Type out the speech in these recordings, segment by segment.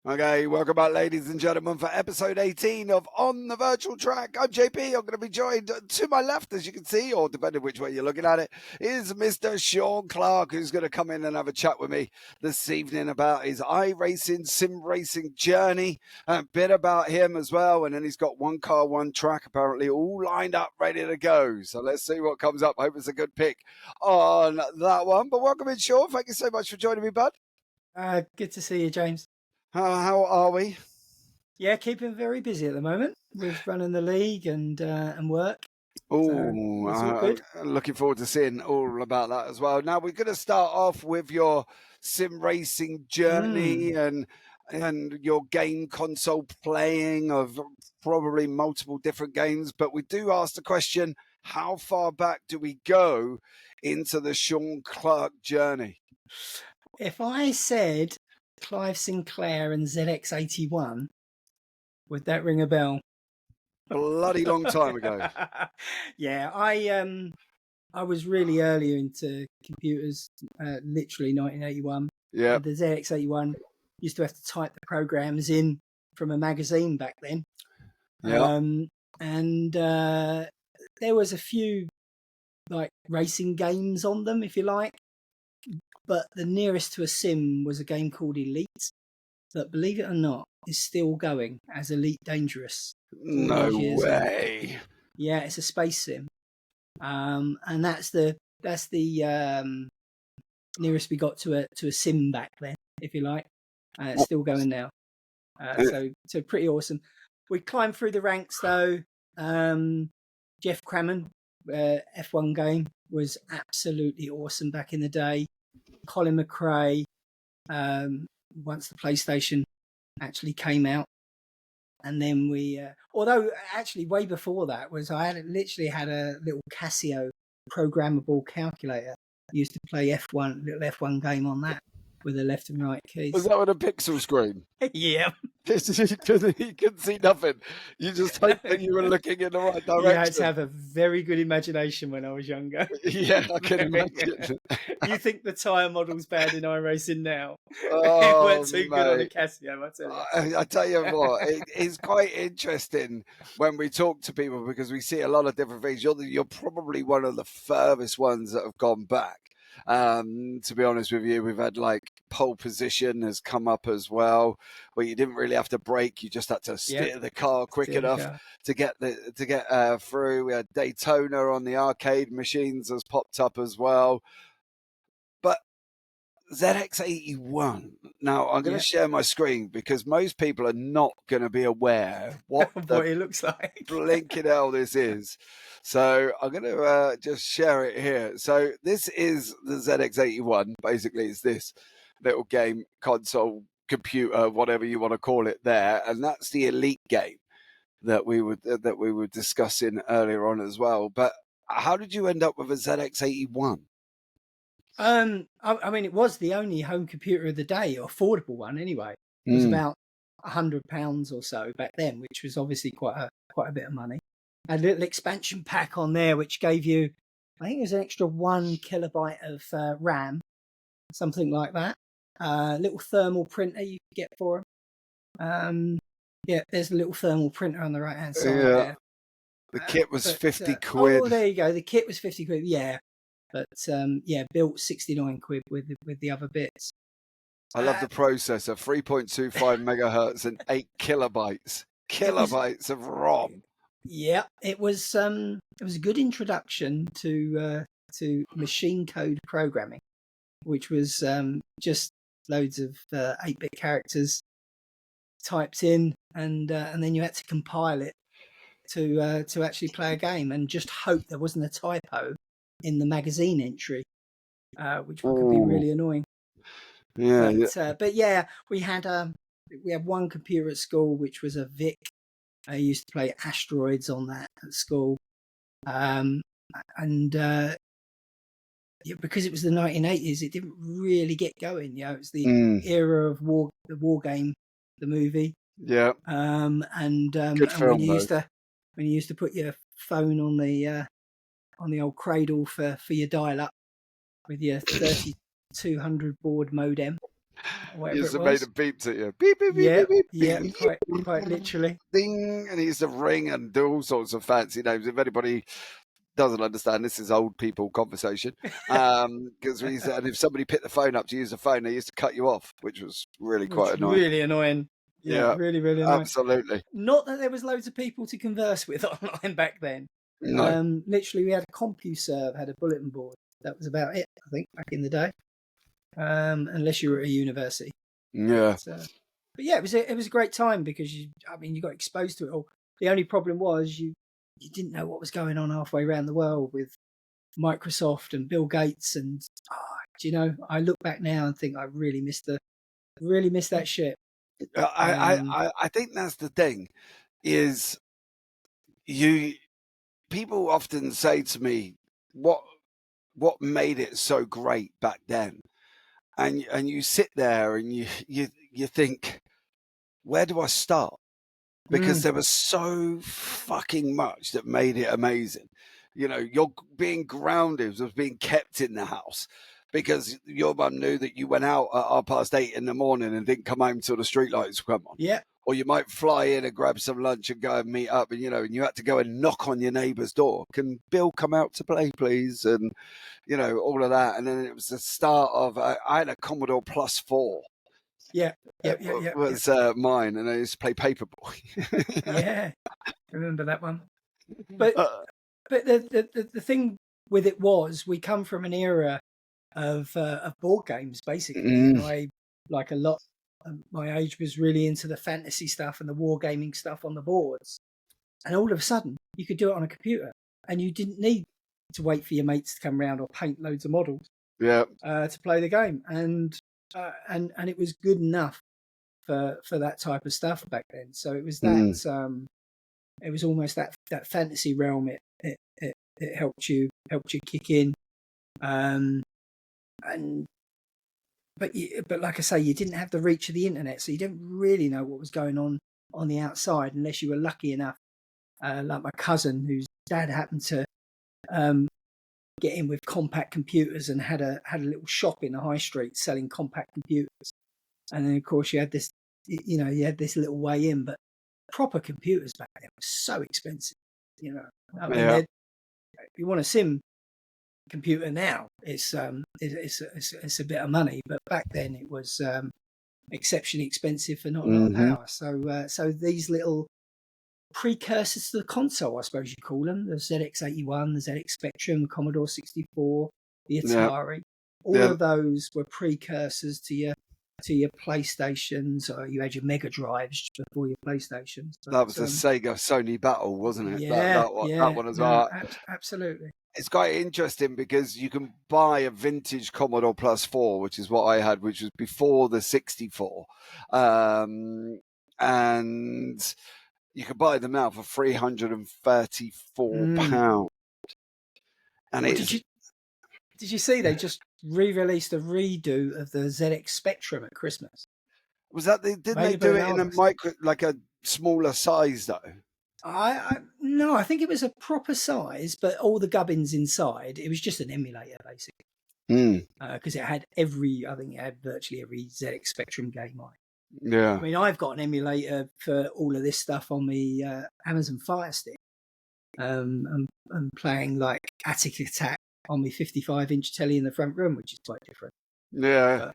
Okay, welcome back, ladies and gentlemen, for episode 18 of On the Virtual Track. I'm JP. I'm going to be joined to my left, as you can see, or depending which way you're looking at it, is Mr. Sean Clark, who's going to come in and have a chat with me this evening about his iRacing, sim racing journey, a bit about him as well. And then he's got one car, one track, apparently, all lined up, ready to go. So let's see what comes up. I hope it's a good pick on that one. But welcome in, Sean. Thank you so much for joining me, bud. Good to see you, James. How are we? Yeah, keeping very busy at the moment with running the league and work. Oh, it's all good. Looking forward to seeing all about that as well. Now we're going to start off with your sim racing journey and your game console playing of probably multiple different games. But we do ask the question: how far back do we go into the Sean Clark journey? If I said Clive Sinclair and ZX81, would that ring a bell? Bloody long time ago. Yeah, I was really early into computers, literally 1981. Yeah. The ZX81 used to have to type the programs in from a magazine back then. Yeah. And there was a few like racing games on them, if you like. But the nearest to a sim was a game called Elite that, believe it or not, is still going as Elite Dangerous. No way. Yeah, it's a space sim. And that's the nearest we got to a sim back then, if you like. It's still going now. So pretty awesome. We climbed through the ranks though. Jeff Crammon, F1 game was absolutely awesome back in the day. Colin McRae, once the PlayStation actually came out. And then we, although actually way before that was literally had a little Casio programmable calculator. I used to play little F1 game on that with the left and right keys. Was that with a pixel screen? Yeah. You couldn't see nothing. You just hoped that you were looking in the right direction. You had to have a very good imagination when I was younger. Yeah, I can imagine. You think the tyre model's bad in iRacing now? Oh, it weren't too good on the Casio, I tell you. I tell you what, it's quite interesting when we talk to people because we see a lot of different things. You're probably one of the furthest ones that have gone back. To be honest with you, we've had like pole position has come up as well, where you didn't really have to brake; you just had to steer the car quick enough to get through. We had Daytona on the arcade machines has popped up as well, but ZX81. Now I'm going to share my screen because most people are not going to be aware what it looks like. Blinking hell this is. So I'm going to just share it here. So this is the ZX81. Basically, it's this little game console computer, whatever you want to call it there, and that's the Elite game that we were discussing earlier on as well. But how did you end up with a ZX81? I mean, it was the only home computer of the day, or affordable one anyway. It was about £100 or so back then, which was obviously quite a bit of money. A little expansion pack on there, which gave you, I think it was an extra 1 kilobyte of RAM, something like that. Little thermal printer you could get for them. Yeah, there's a little thermal printer on the right hand side there. The kit was 50 quid. Oh, there you go. The kit was 50 quid. Yeah. But built 69 quid with the other bits. I love the processor, 3.25 megahertz and 8 kilobytes of ROM. Yeah, it was a good introduction to machine code programming, which was just loads of 8-bit characters typed in, and then you had to compile it to actually play a game, and just hope there wasn't a typo in the magazine entry, which could be really annoying. Yeah, but yeah, we had one computer at school, which was a VIC. I used to play Asteroids on that at school, and because it was the 1980s, it didn't really get going. It was the era of the War Game, the movie. Yeah. And film, when you used to put your phone on the old cradle for your dial-up with your 3200 baud modem. whatever Used it to make was. the beeps at you. Beep, beep, beep, Yeah, beep, beep. yeah, quite literally. Ding, and he used to ring and do all sorts of fancy names. If anybody doesn't understand, this is old people conversation. Because and if somebody picked the phone up to use the phone, they used to cut you off, which was really Which quite annoying. really annoying. Yeah, Yeah, really, really annoying. absolutely. Not that there was loads of people to converse with online back then. No. Literally, we had a CompuServe, had a bulletin board. That was about it, I think, back in the day. Unless you were at a university. Yeah. But yeah, it was a great time because you got exposed to it all. The only problem was you didn't know what was going on halfway around the world with Microsoft and Bill Gates, and I look back now and think I really missed that shit. I think that's the thing is people often say to me what made it so great back then, and you sit there and you think, where do I start? Because there was so fucking much that made it amazing. You're being grounded was being kept in the house because your mum knew that you went out at 8:30 in the morning and didn't come home till the streetlights come on. Yeah. Or you might fly in and grab some lunch and go and meet up, and and you had to go and knock on your neighbour's door. Can Bill come out to play, please? And all of that. And then it was the start of I had a Commodore Plus 4. Yeah. Was mine, and I used to play Paperboy. Yeah, remember that one. But the thing with it was we come from an era of board games, basically. I, like a lot of my age, was really into the fantasy stuff and the wargaming stuff on the boards. And all of a sudden, you could do it on a computer, and you didn't need to wait for your mates to come round or paint loads of models. Yeah. To play the game, and it was good enough for that type of stuff back then. So it was that it was almost that fantasy realm. It helped you kick in, but like I say, you didn't have the reach of the internet, so you didn't really know what was going on the outside unless you were lucky enough, like my cousin, whose dad happened to get in with compact computers and had a little shop in the high street selling compact computers. And then of course you had this little way in, but proper computers back then were so expensive. If you want a sim computer now, it's a bit of money, but back then it was exceptionally expensive for not a lot of power. So these little precursors to the console, I suppose you call them, the ZX81, the ZX Spectrum, the Commodore 64, the Atari, all of those were precursors to your PlayStations, or you had your Mega Drives before your PlayStations. But, that was the Sega Sony battle, wasn't it? Yeah, that one as well. Absolutely. It's quite interesting because you can buy a vintage Commodore Plus 4, which is what I had, which was before the 64, and you could buy them now for £334. And did you see they just re-released a redo of the ZX Spectrum at Christmas? Was that didn't they do it in a like a smaller size though? No, I think it was a proper size, but all the gubbins inside. It was just an emulator basically, because it had virtually every ZX Spectrum game on it. Yeah, I mean, I've got an emulator for all of this stuff on the Amazon Fire Stick. I'm playing like Attic Attack on my 55-inch telly in the front room, which is quite different. Yeah.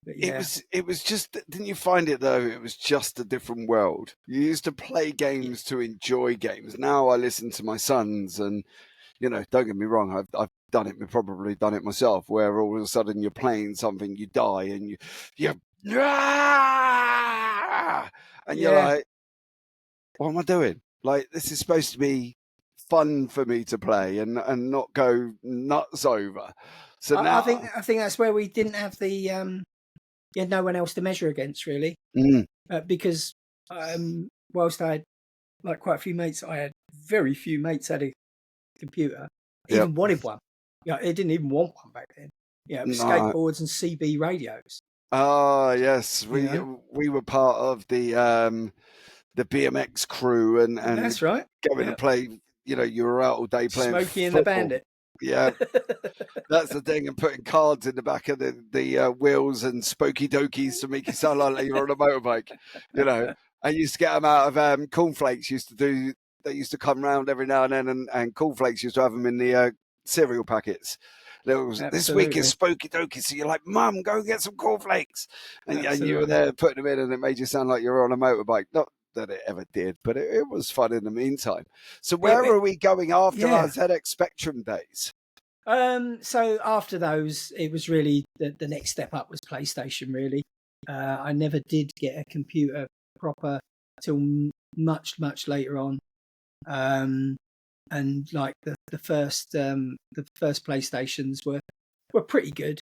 But yeah. It was just, didn't you find it though? It was just a different world. You used to play games to enjoy games. Now I listen to my sons and, don't get me wrong, I've done it, probably done it myself, where all of a sudden you're playing something, you die and you're like, what am I doing? Like, this is supposed to be fun for me to play and not go nuts over. So now I think that's where we didn't have the you had no one else to measure against really, because whilst I had like quite a few mates, I had very few mates had a computer, even wanted one. It didn't even want one back then. Skateboards and CB radios. Oh yes, we were part of the BMX crew and that's right. Going to play. You were out all day playing Smokey football. and the Bandit. Yeah, that's the thing. And putting cards in the back of the wheels and spokey dokies to make you sound like you're on a motorbike. You know, I used to get them out of cornflakes. They used to come round every now and then, and cornflakes used to have them in the cereal packets. There was, this week is spooky dokey, so you're like, Mum, go get some cornflakes, and you were there putting them in, and it made you sound like you were on a motorbike. Not that it ever did, but it was fun in the meantime. So where are we going after our ZX Spectrum days? So after those, it was really the next step up was PlayStation. Really, I never did get a computer proper till much later on. And like the first PlayStations were pretty good.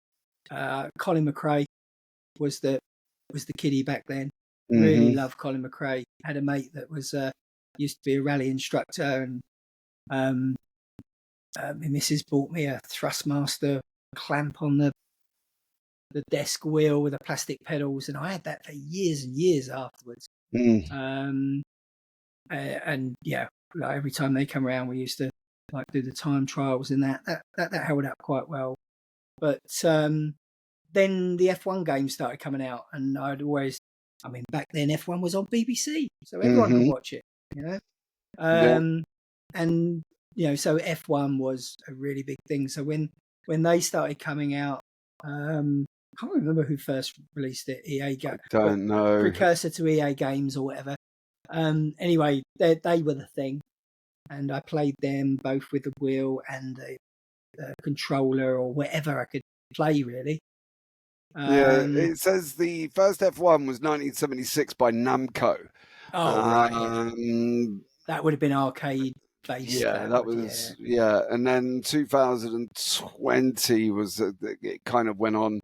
Colin McRae was the kiddie back then. Really loved Colin McRae. Had a mate that was used to be a rally instructor, and my missus bought me a Thrustmaster clamp on the desk wheel with the plastic pedals, and I had that for years and years afterwards. And yeah, like every time they come around, we used to like do the time trials, and that held up quite well. But then the F1 games started coming out, and back then F1 was on BBC, so everyone could watch it, you know. And you know, so F1 was a really big thing. So when they started coming out, I can't remember who first released it. EA Games. Don't know. Precursor to EA Games or whatever. Anyway, they were the thing, and I played them both with the wheel and the controller or whatever I could play, really. It says the first F1 was 1976 by Namco. Oh, right. That would have been arcade based. Yeah, that was, and then 2020 was, it kind of went on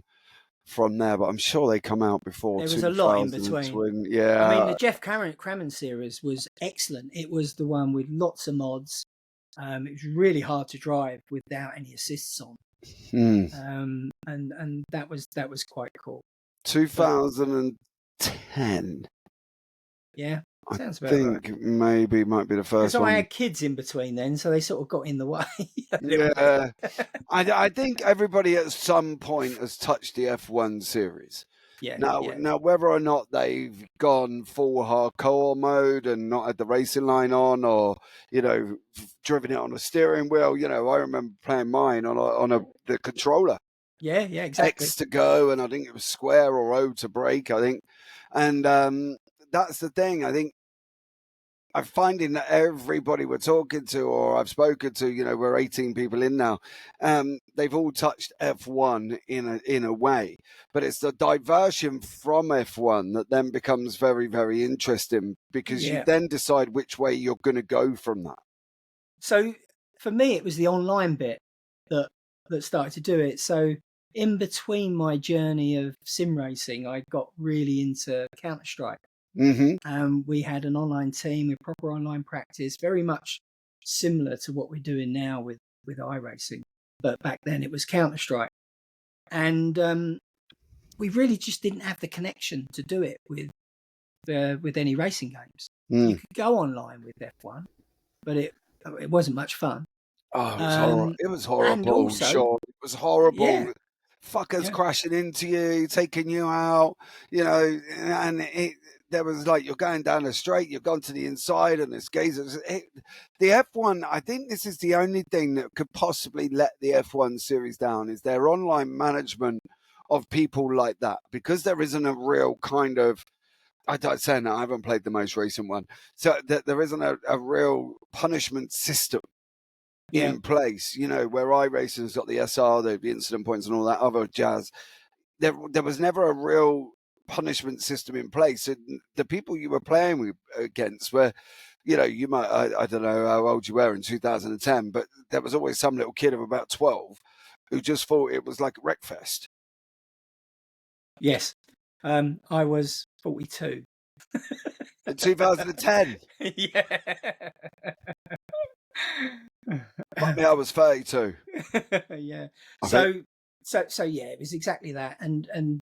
from there, but I'm sure they come out before. There was a lot in between. Yeah, I mean, the Jeff Crammon series was excellent. It was the one with lots of mods. It was really hard to drive without any assists on. And that was quite cool. 2010. Yeah, sounds about right. I think maybe might be the first one. I had kids in between then, so they sort of got in the way. Yeah, I think everybody at some point has touched the F1 series. Yeah. Now, whether or not they've gone full hardcore mode and not had the racing line on, or driven it on a steering wheel, I remember playing mine on the controller. Yeah, exactly. X to go, and I think it was square or O to brake. I think, and that's the thing. I think I'm finding that everybody we're talking to, or I've spoken to, we're 18 people in now. They've all touched F1 in a way, but it's the diversion from F1 that then becomes very, very interesting, because you then decide which way you're going to go from that. So for me, it was the online bit that started to do it. So in between my journey of sim racing, I got really into Counter-Strike. We had an online team with proper online practice, very much similar to what we're doing now with iRacing, but back then it was Counter-Strike, and we really just didn't have the connection to do it with any racing games. You could go online with F1, but it wasn't much fun. Oh, it was horrible. Sean. It was horrible. Yeah. Fuckers crashing into you, taking you out, and there was like, you're going down the straight, you've gone to the inside, and there's gazers. The F1, I think this is the only thing that could possibly let the F1 series down, is their online management of people like that, because there isn't a real kind of, I haven't played the most recent one, so that there isn't a real punishment system in place, where iRacing's got the SR, the incident points and all that other jazz. There was never a real punishment system in place. And the people you were playing against were, you might, I don't know how old you were in 2010, but there was always some little kid of about 12 who just thought it was like Wreckfest. Yes. I was 42. In 2010? Yeah. Fuck me, I was 32. Yeah. So yeah, it was exactly that, and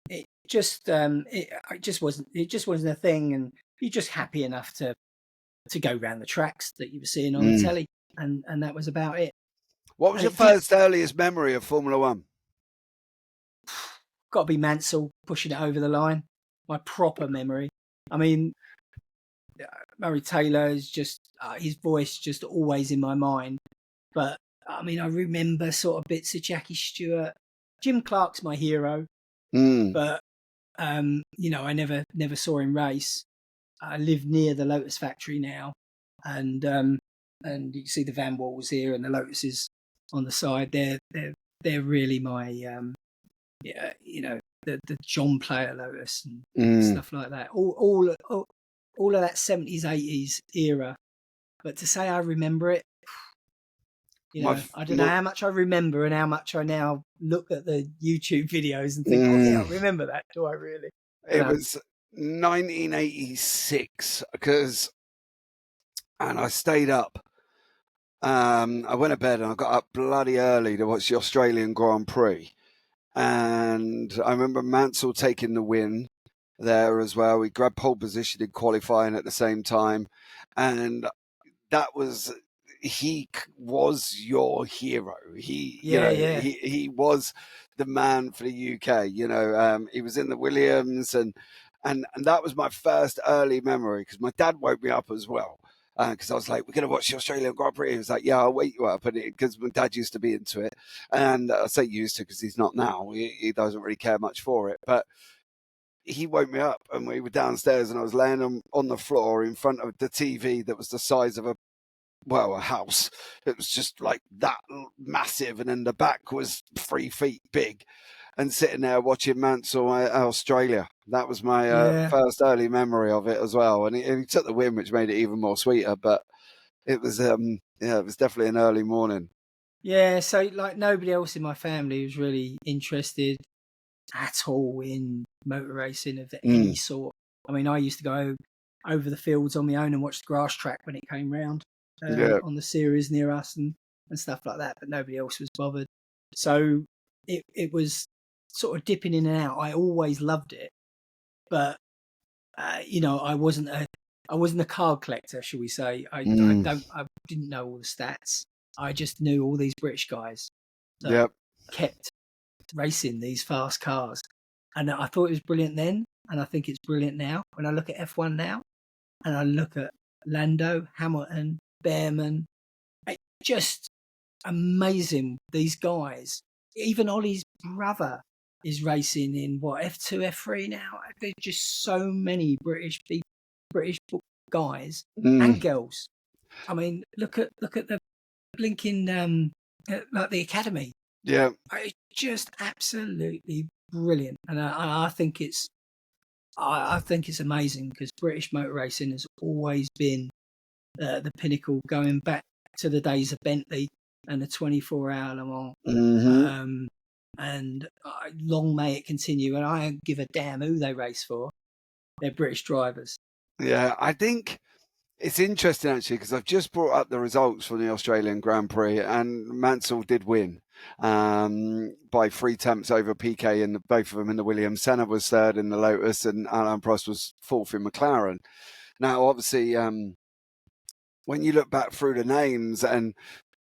it just wasn't a thing, and you're just happy enough to go around the tracks that you were seeing on the telly. and that was about it. What was And your it did first earliest memory of Formula One? got to be Mansell pushing it over the line. My proper memory. I mean, Murray Taylor is just his voice just always in my mind. But I mean, I remember sort of bits of Jackie Stewart. Jim Clark's my hero, Mm. but you know, I never saw him race. I live near the Lotus factory now, and you can see the Van Walls here and the Lotuses on the side. They're really my yeah, you know, the John Player Lotus and stuff like that. All of that 70s, 80s era. But to say I remember it, you know, I don't know how much I remember and how much I now look at the YouTube videos and think, oh yeah, I remember that. Do I really? It was 1986 and I stayed up. I went to bed and I got up bloody early to watch the Australian Grand Prix. And I remember Mansell taking the win there as well. We grabbed pole position in qualifying at the same time. And that was, he was your hero. He was the man for the UK. You know, he was in the Williams and that was my first early memory because my dad woke me up as well. Because I was like, we're going to watch the Australian Grand Prix. He was like, yeah, I'll wake you up. Because my dad used to be into it. And I say used to because he's not now. He doesn't really care much for it. But he woke me up and we were downstairs and I was laying on the floor in front of the TV that was the size of a house. It was just like that massive. And then the back was 3 feet big. And sitting there watching Mansell Australia. That was my first early memory of it as well. And he took the win, which made it even more sweeter. But it was, it was definitely an early morning. Yeah, so like nobody else in my family was really interested at all in motor racing of any sort. I mean, I used to go over the fields on my own and watch the grass track when it came round on the series near us and stuff like that. But nobody else was bothered. So it was sort of dipping in and out. I always loved it, but you know, I wasn't a card collector, shall we say? I didn't know all the stats. I just knew all these British guys that kept racing these fast cars, and I thought it was brilliant then, and I think it's brilliant now. When I look at F1 now, and I look at Lando, Hamilton, Behrman, it's just amazing. These guys, even Ollie's brother is racing in F2, F3 now. There's just so many British guys and girls. I mean, look at the blinking like the academy. Yeah, it's just absolutely brilliant, and I think it's amazing because British motor racing has always been the pinnacle, going back to the days of Bentley and the 24-hour Le Mans. And long may it continue. And I don't give a damn who they race for. They're British drivers. Yeah, I think it's interesting actually because I've just brought up the results from the Australian Grand Prix and Mansell did win by 3 tenths over Piquet and both of them in the Williams. Senna was third in the Lotus and Alain Prost was fourth in McLaren. Now, obviously, when you look back through the names and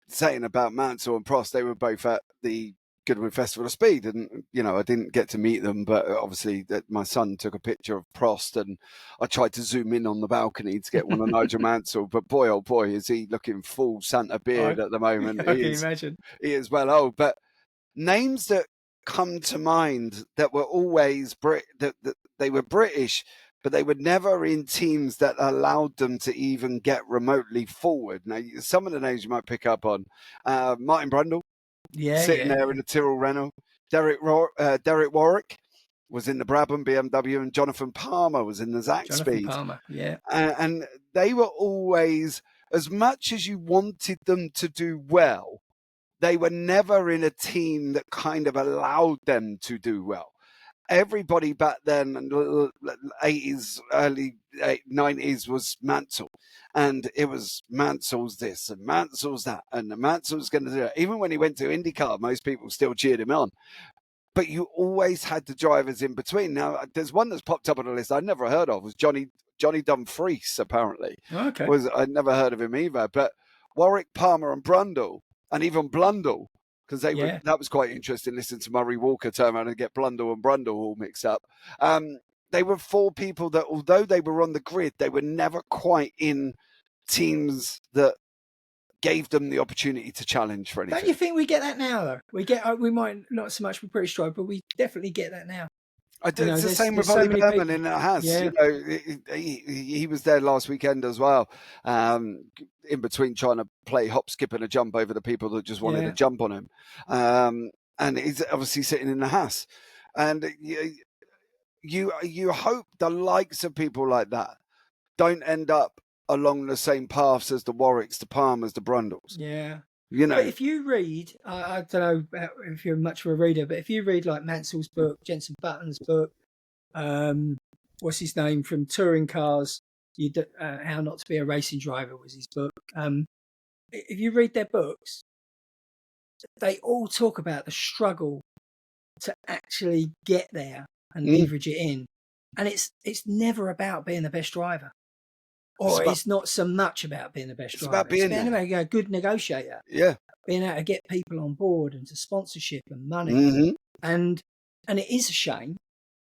saying about Mansell and Prost, they were both at the Goodwood Festival of Speed, and you know I didn't get to meet them, but obviously that my son took a picture of Prost, and I tried to zoom in on the balcony to get one of Nigel Mansell. But boy, oh boy, is he looking full Santa beard at the moment? I can imagine he is well old. But names that come to mind that were always that they were British, but they were never in teams that allowed them to even get remotely forward. Now, some of the names you might pick up on: Martin Brundle. Sitting there in the Tyrrell Renault. Derek Warwick was in the Brabham BMW, and Jonathan Palmer was in the Zaxby's. Palmer, yeah. And they were always, as much as you wanted them to do well, they were never in a team that kind of allowed them to do well. Everybody back then, 80s, early 90s, was Mansell. And it was Mansell's this and Mansell's that. And Mansell's going to do it. Even when he went to IndyCar, most people still cheered him on. But you always had the drivers in between. Now, there's one that's popped up on the list I'd never heard of, was Johnny Dumfries, apparently. Okay. I'd never heard of him either. But Warwick, Palmer, and Brundle, and even Blundell, because Yeah. that was quite interesting. Listening to Murray Walker turn around and get Blundell and Brundle all mixed up. They were 4 people that, although they were on the grid, they were never quite in teams that gave them the opportunity to challenge for anything. Don't you think we get that now, though? We might not so much with British Drive, but we definitely get that now. It's the same with Ollie Berman in the Haas. Yeah. He was there last weekend as well, in between trying to play hop, skip, and a jump over the people that just wanted to jump on him. And he's obviously sitting in the Haas. And you hope the likes of people like that don't end up along the same paths as the Warwicks, the Palmers, the Brundles. Yeah. But if you read, I don't know if you're much of a reader, but if you read like Mansell's book, Jenson Button's book, what's his name from Touring Cars, How Not to Be a Racing Driver was his book. If you read their books, they all talk about the struggle to actually get there and leverage it in, and it's never about being the best driver. Or it's not so much about being the best driver. About being a good negotiator. Yeah. Being able to get people on board and to sponsorship and money. Mm-hmm. And it is a shame.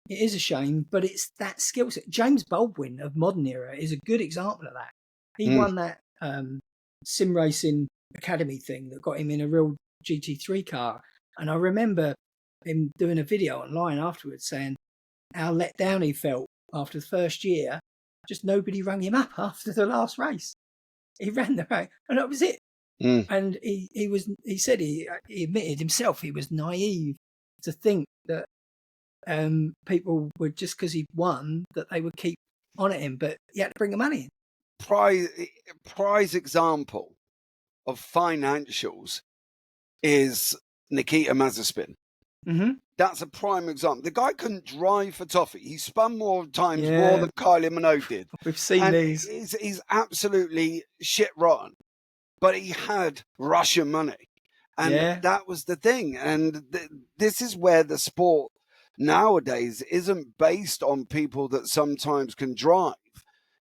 It is a shame, but it's that skill set. James Baldwin of Modern Era is a good example of that. He won that sim racing academy thing that got him in a real GT3 car. And I remember him doing a video online afterwards saying how let down he felt after the first year. Just nobody rang him up after the last race. He ran the race, and that was it. And he said he admitted himself he was naive to think that people would, just because he won, that they would keep on at him, but he had to bring the money in. Prize example of financials is Nikita Mazepin. Mm-hmm. That's a prime example. The guy couldn't drive for toffee. He spun more times more than Kylie Minogue did. We've seen these. He's absolutely shit rotten, but he had Russian money, and that was the thing. And this is where the sport nowadays isn't based on people that sometimes can drive.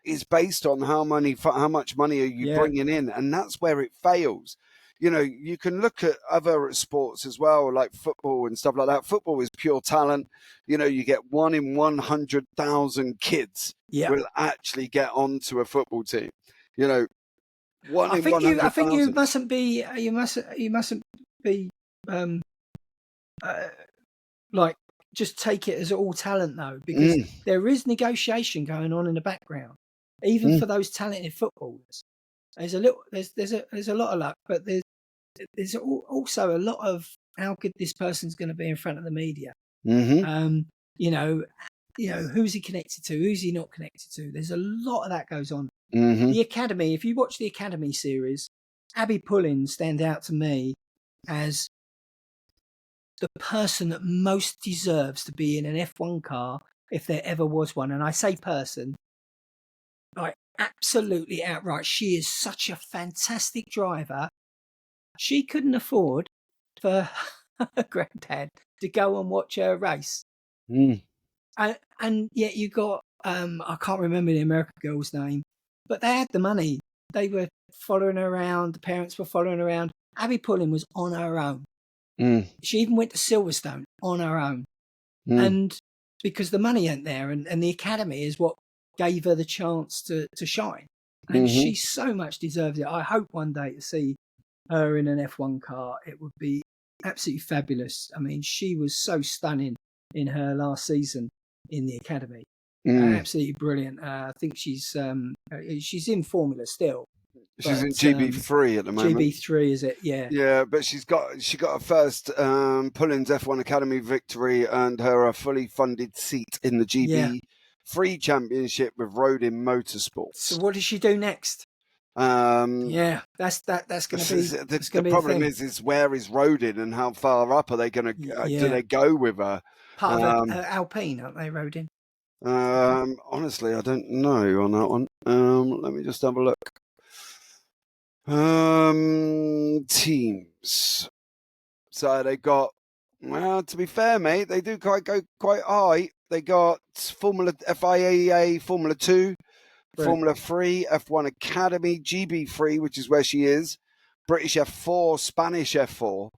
It's based on how much money are you bringing in, and that's where it fails. You know, you can look at other sports as well, like football and stuff like that. Football is pure talent. You know, you get 1 in 100,000 kids will actually get onto a football team. You know, I think you mustn't be. You mustn't be like just take it as all talent though, because there is negotiation going on in the background, even for those talented footballers. There's a lot of luck, but there's also a lot of how good this person's going to be in front of the media. Mm-hmm. You know, who's he connected to? Who's he not connected to? There's a lot of that goes on. Mm-hmm. The Academy, if you watch the Academy series, Abby Pullen stands out to me as the person that most deserves to be in an F1 car if there ever was one. And I say person, like absolutely outright. She is such a fantastic driver. She couldn't afford for her granddad to go and watch her race. And yet you got, I can't remember the American girl's name, but they had the money. They were following her around. The parents were following her around. Abby Pullen was on her own. She even went to Silverstone on her own. And because the money ain't there, and the Academy is what gave her the chance to shine. And she so much deserves it. I hope one day to see her in an F1 car. It would be absolutely fabulous. I mean, she was so stunning in her last season in the Academy. Absolutely brilliant. I think she's in Formula still. She's in GB3 at the moment. GB3 is it? Yeah. Yeah, but she got her first Pullen's F1 Academy victory, earned her a fully funded seat in the GB3 Championship with Rodin Motorsports. So what does she do next? That's going to be the problem is where is Rodin and how far up are they going to do they go with her? Part of Alpine, aren't they, Rodin? Honestly, I don't know on that one. Let me just have a look. Teams. So they got, well, to be fair, mate, they do go quite high. They got FIA Formula 2, Formula 3, F1 Academy, GB3, which is where she is, British F4, Spanish F4.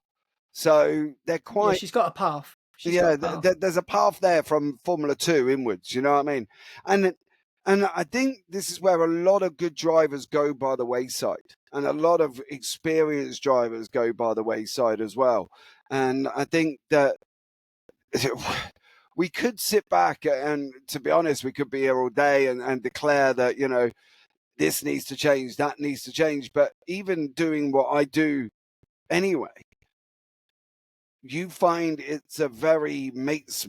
So they're Yeah, quite, she's got a path. She's got a path. there's a path there from Formula 2 inwards, you know what I mean? And I think this is where a lot of good drivers go by the wayside, and a lot of experienced drivers go by the wayside as well. And I think that we could sit back and, to be honest, we could be here all day and declare that, you know, this needs to change, that needs to change. But even doing what I do anyway, you find it's a very mates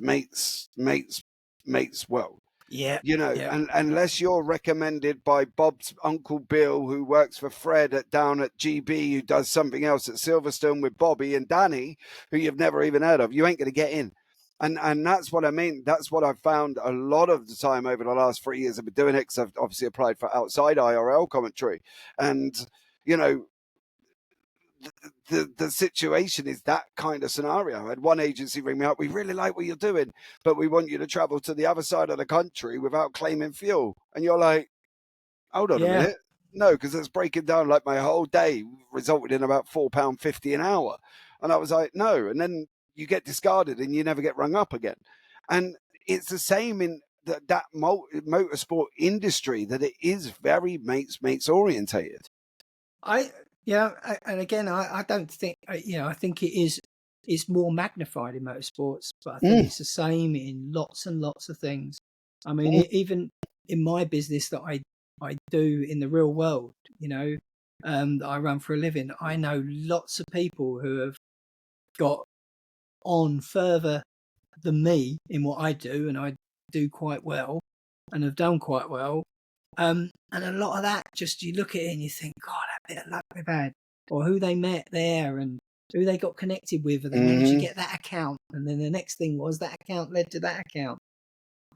world. Yeah. You know, Yeah. and unless you're recommended by Bob's Uncle Bill, who works for Fred down at GB, who does something else at Silverstone with Bobby and Danny, who you've never even heard of, you ain't going to get in. And that's what I mean. That's what I've found a lot of the time over the last 3 years I've been doing it, because I've obviously applied for outside IRL commentary. And, you know, the situation is that kind of scenario. I had one agency ring me up, we really like what you're doing, but we want you to travel to the other side of the country without claiming fuel. And you're like, hold on a minute. No, because it's breaking down like my whole day, resulted in about £4.50 an hour. And I was like, no. And then you get discarded and you never get rung up again. And it's the same in that motorsport industry, that it is very mates orientated. And again, I don't think, I think it's more magnified in motorsports, but I think it's the same in lots and lots of things. I mean, even in my business that I do in the real world, you know, that I run for a living, I know lots of people who have got on further than me in what I do, and I do quite well and have done quite well. And a lot of that, just you look at it and you think, God, that bit of luck they've had, or who they met there and who they got connected with, and they managed to get that account. And then the next thing was that account led to that account.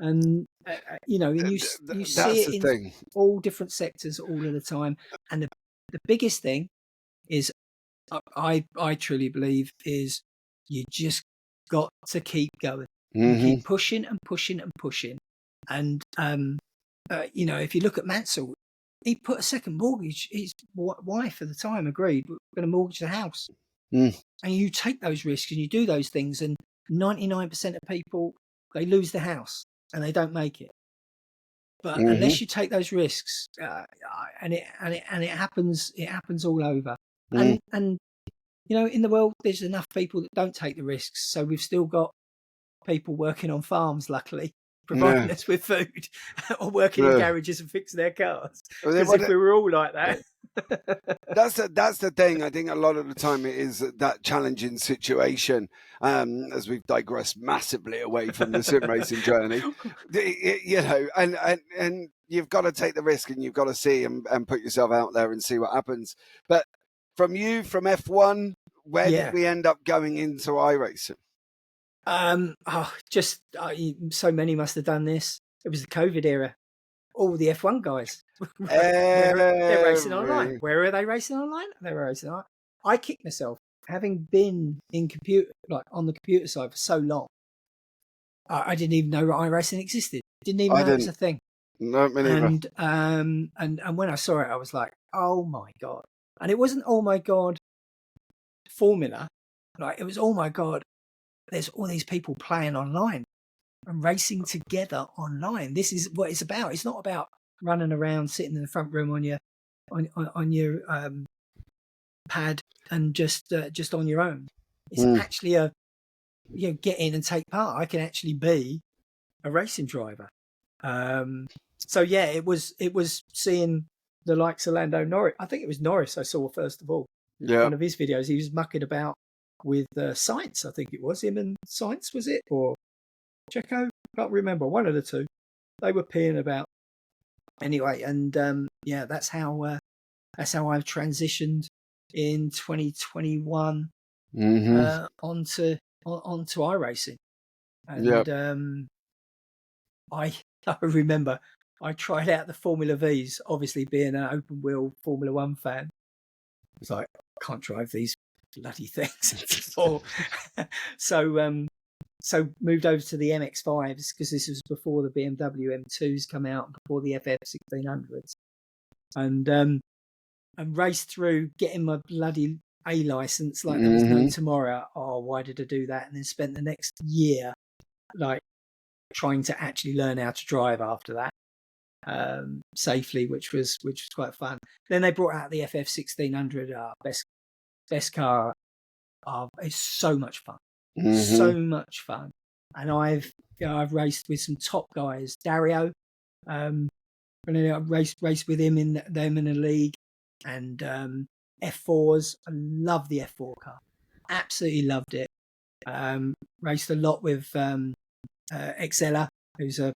And, you know, and you see it in all different sectors all of the time. And the biggest thing is, I truly believe, is you just got to keep going. Keep pushing and pushing and pushing. And, you know, if you look at Mansell, he put a second mortgage. His wife at the time agreed, we're going to mortgage the house. And you take those risks and you do those things, and 99% of people, they lose the house and they don't make it. But unless you take those risks, and it happens all over. And you know, in the world, there's enough people that don't take the risks. So we've still got people working on farms, luckily, providing us with food, or working in garages and fixing their cars. Because if we were all like that. That's the thing. I think a lot of the time it is that challenging situation, as we've digressed massively away from the sim racing journey, you know, and you've got to take the risk, and you've got to see and put yourself out there and see what happens. But from F1, where did we end up going into iRacing? So many must have done this. It was the COVID era. All the F1 guys, they're racing online. Where are they racing online? They were racing online. I kicked myself, having been in on the computer side for so long. I didn't even know iRacing existed. Didn't even know it was a thing. No, me neither. And when I saw it, I was like, oh my God. And it wasn't, oh my God, formula. Like, it was, oh my God, there's all these people playing online and racing together online. This is what it's about. It's not about running around, sitting in the front room on your pad and just on your own. It's actually get in and take part. I can actually be a racing driver. So yeah, it was seeing the likes of Lando Norris. I think it was Norris I saw first of all. Yeah. One of his videos, he was mucking about with Sainz. I think it was him and Sainz, was it? Or Checo? Can't remember. One of the two. They were peeing about. Anyway, and that's how I've transitioned in 2021 onto iRacing. And I remember I tried out the Formula Vs, obviously being an open wheel Formula One fan. I was like, I can't drive these bloody things. So So moved over to the MX5s because this was before the BMW M2s come out, and before the FF 1600s, and raced through getting my bloody A license like there was no tomorrow. Oh, why did I do that? And then spent the next year like trying to actually learn how to drive after that safely, which was quite fun. Then they brought out the FF 1600, best car. It's so much fun, so much fun. And I've raced with some top guys, Dario. And I raced with him in a league, and F4s. I love the F4 car, absolutely loved it. Raced a lot with Xella, who's a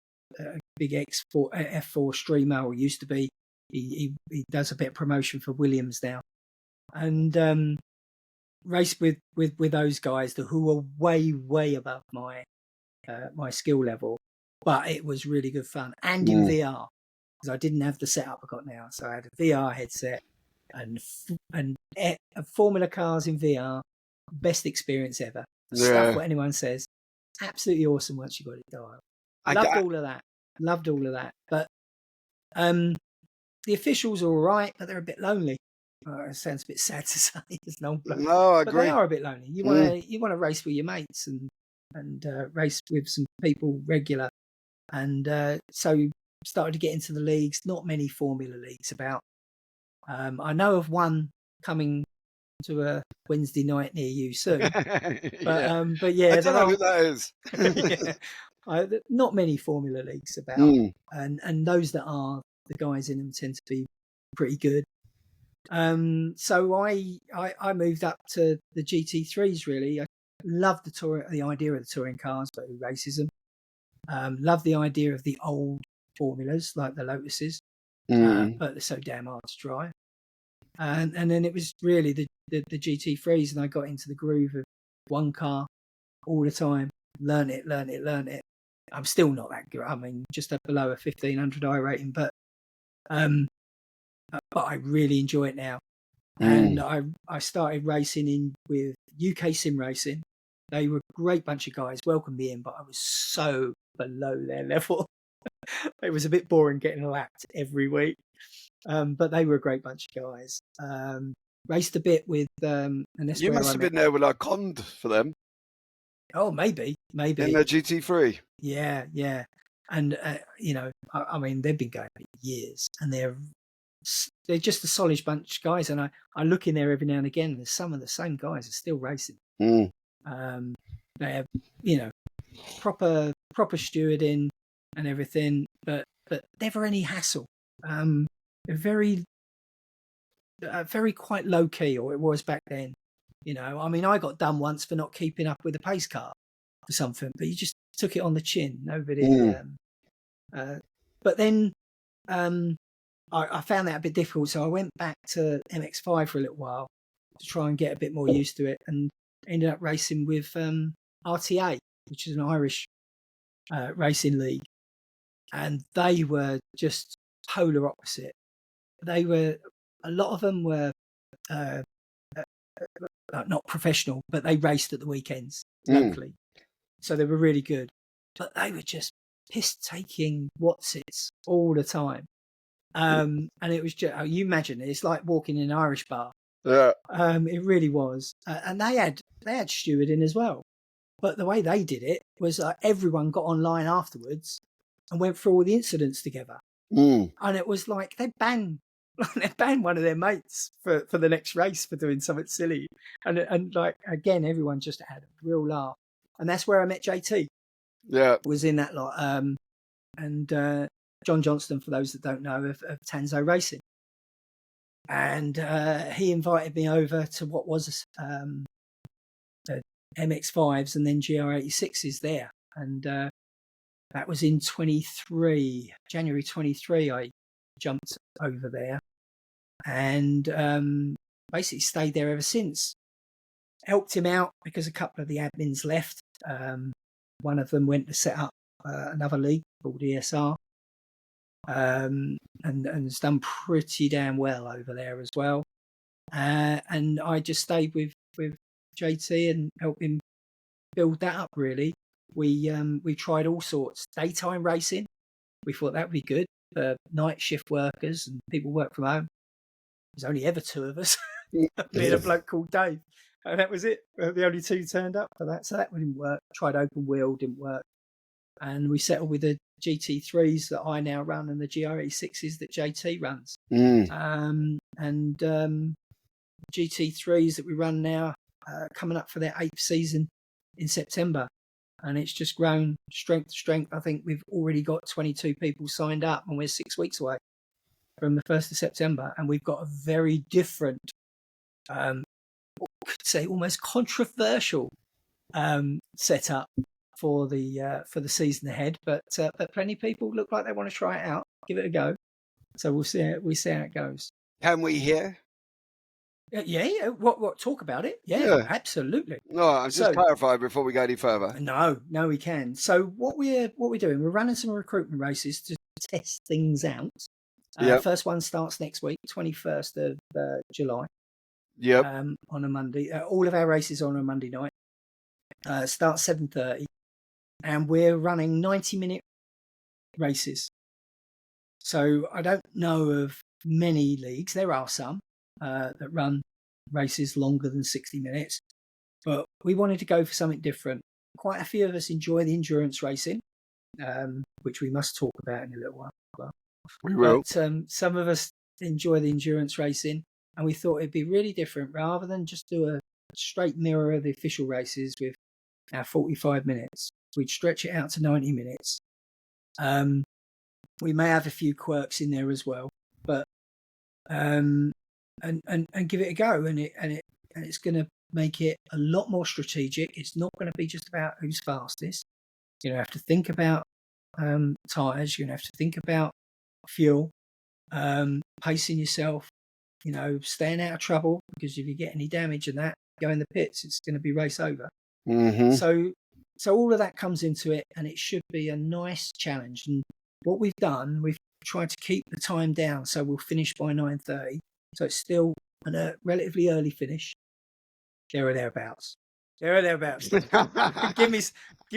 big F4 streamer, or used to be. He does a bit of promotion for Williams now, and raced with those guys who were way above my skill level, but it was really good fun, and in VR, because I didn't have the setup I got now, so I had a VR headset and Formula cars in VR, best experience ever. Stuff what anyone says, absolutely awesome once you got it dialed. Loved all of that, but the officials are all right, but they're a bit lonely. It sounds a bit sad to say. No, I agree. But they are a bit lonely. You want to race with your mates and race with some people regular, and so started to get into the leagues. Not many Formula leagues about. I know of one coming to a Wednesday night near you soon, but yeah, I don't know who that is. Not many Formula leagues about, and those that are, the guys in them tend to be pretty good. So I moved up to the GT3s. Really, I love the idea of the touring cars, but who races them? Love the idea of the old formulas like the Lotuses, but they're so damn hard to drive. And then it was really the GT3s, and I got into the groove of one car all the time. Learn it. I'm still not that good. I mean, just up below a 1500 I rating, but I really enjoy it now. And I started racing with UK Sim Racing. They were a great bunch of guys, welcomed me in, but I was so below their level. It was a bit boring getting lapped every week. But they were a great bunch of guys. Raced a bit with and you must have been there when I conned for them. Oh, maybe in the GT3. Yeah. And I mean, they've been going for years, and they're just a solid bunch of guys. And I look in there every now and again, and some of the same guys are still racing. They have proper stewarding and everything, but never any hassle. Very quite low key, or it was back then. I mean, I got done once for not keeping up with the pace car or something, but you just took it on the chin. Nobody. But then I found that a bit difficult, so I went back to MX5 for a little while to try and get a bit more used to it, and ended up racing with RTA, which is an Irish racing league, and they were just polar opposite. A lot of them were not professional, but they raced at the weekends locally, so they were really good. But they were just piss-taking Watsits all the time, and it was just, you imagine it's like walking in an Irish bar. Yeah, it really was, and they had stewarding as well. But the way they did it was everyone got online afterwards and went through all the incidents together, and it was like they banned one of their mates for the next race for doing something silly, and like again, everyone just had a real laugh, and that's where I met JT. Yeah, was in that lot, and John Johnston, for those that don't know, of Tanzo Racing, and he invited me over to what was MX5s and then GR86s there, and that was in January 23. I jumped over there and basically stayed there ever since. Helped him out because a couple of the admins left. One of them went to set up another league called ESR, and has done pretty damn well over there as well. And I just stayed with JT and helped him build that up, really. we tried all sorts. Daytime racing, we thought that would be good for night shift workers and people work from home. There's only ever two of us, me and a bloke called Dave, and that was it. The only two turned up for that, so that didn't work. Tried open wheel, didn't work, and we settled with the GT3s that I now run and the GRE6s that JT runs. GT3s that we run now, coming up for their 8th season in September, and it's just grown strength to strength. I think we've already got 22 people signed up, and we're 6 weeks away from the 1st of September, and we've got a very different, I could say almost controversial setup for the season ahead. But plenty of people look like they want to try it out, give it a go. So we'll see how it goes. Can we hear? Yeah. What? Talk about it? Yeah. Absolutely. No, I'm just clarifying before we go any further. No, we can. So what we're doing, we're running some recruitment races to test things out. First one starts next week, 21st of July. Yep. On a Monday. All of our races are on a Monday night. Starts 7:30, and we're running 90-minute races. So I don't know of many leagues. There are some that run races longer than 60 minutes, but we wanted to go for something different. Quite a few of us enjoy the endurance racing, which we must talk about in a little while. We will. But some of us enjoy the endurance racing, and we thought it'd be really different rather than just do a straight mirror of the official races with our 45 minutes. We'd stretch it out to 90 minutes. We may have a few quirks in there as well, but and give it a go, and it's going to make it a lot more strategic. It's not going to be just about who's fastest. You have to think about tires. You have to think about fuel, pacing yourself. Staying out of trouble, because if you get any damage and that, go in the pits, it's going to be race over. Mm-hmm. So all of that comes into it, and it should be a nice challenge. And what we've done, we've tried to keep the time down, so we'll finish by 9:30. So it's still a relatively early finish. There or thereabouts. Give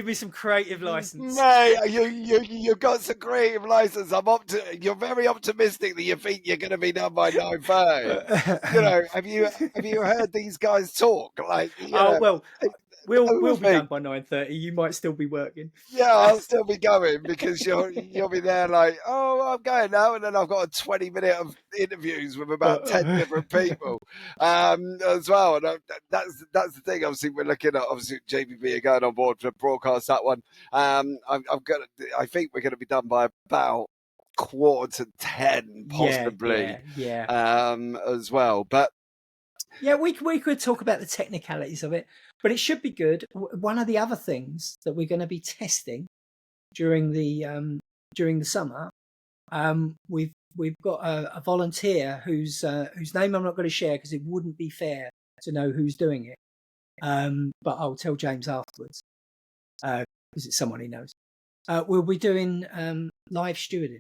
me some creative license. Mate, you've got some creative license. You're very optimistic that you think you're going to be done by 9:30. Have you heard these guys talk? We'll be done by 9:30. You might still be working. Yeah, I'll still be going, because you'll be there like, oh, I'm going now, and then I've got a 20-minute of interviews with about 10 different people as well. And that's the thing. Obviously, we're looking at JBB are going on board to broadcast that one. I think we're going to be done by about 9:45, possibly. Yeah. As well, but. Yeah, we could talk about the technicalities of it, but it should be good. One of the other things that we're going to be testing during the summer, we've got a volunteer whose name I'm not going to share because it wouldn't be fair to know who's doing it. But I'll tell James afterwards because it's someone he knows. We'll be doing live stewarding.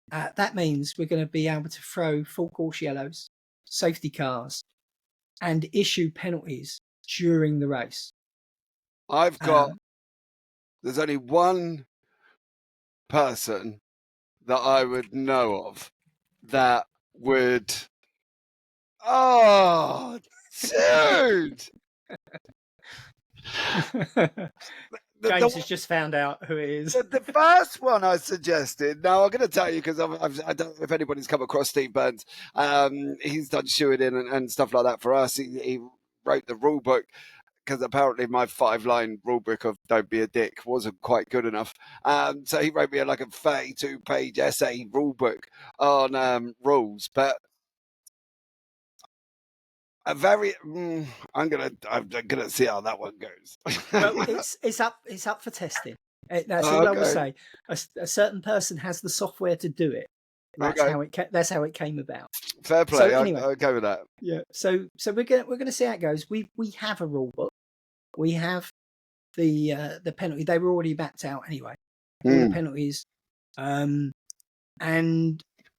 That means we're going to be able to throw full course yellows, safety cars, and issue penalties during the race. There's only one person that I would know of that would. Oh, dude! James has just found out who it is. The first one I suggested. Now I'm going to tell you, because I don't know if anybody's come across Steve Burns. He's done stewarding and stuff like that for us. He wrote the rule book, because apparently my 5-line rule book of "Don't be a dick" wasn't quite good enough. So he wrote me like a 32-page essay rule book on rules, but. I'm gonna see how that one goes. Well, it's up for testing. That's all I will say. A certain person has the software to do it. That's how it came about. Fair play. So anyway, I'll go with that. Yeah. So we're gonna see how it goes. We have a rule book. We have the penalty. They were already mapped out anyway. All the penalties.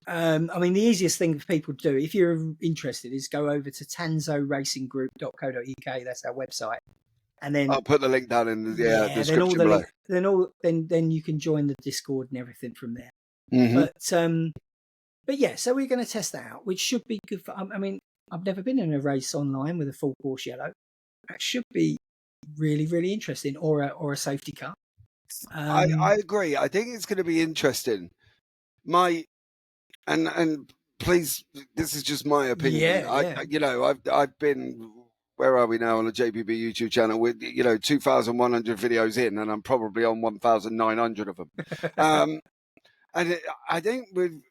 I mean, the easiest thing for people to do, if you're interested, is go over to tanzoracing.co.uk. That's our website, and then I'll put the link down in the then all description the below. link, then you can join the Discord and everything from there. Mm-hmm. But yeah, so we're going to test that out, which should be good for. I mean, I've never been in a race online with a full course yellow. That should be really, really interesting, or a safety car. I agree. I think it's going to be interesting. And please, this is just my opinion. I've been. Where are we now on the JPB YouTube channel? With 2,100 videos in, and I'm probably on 1,900 of them. I think with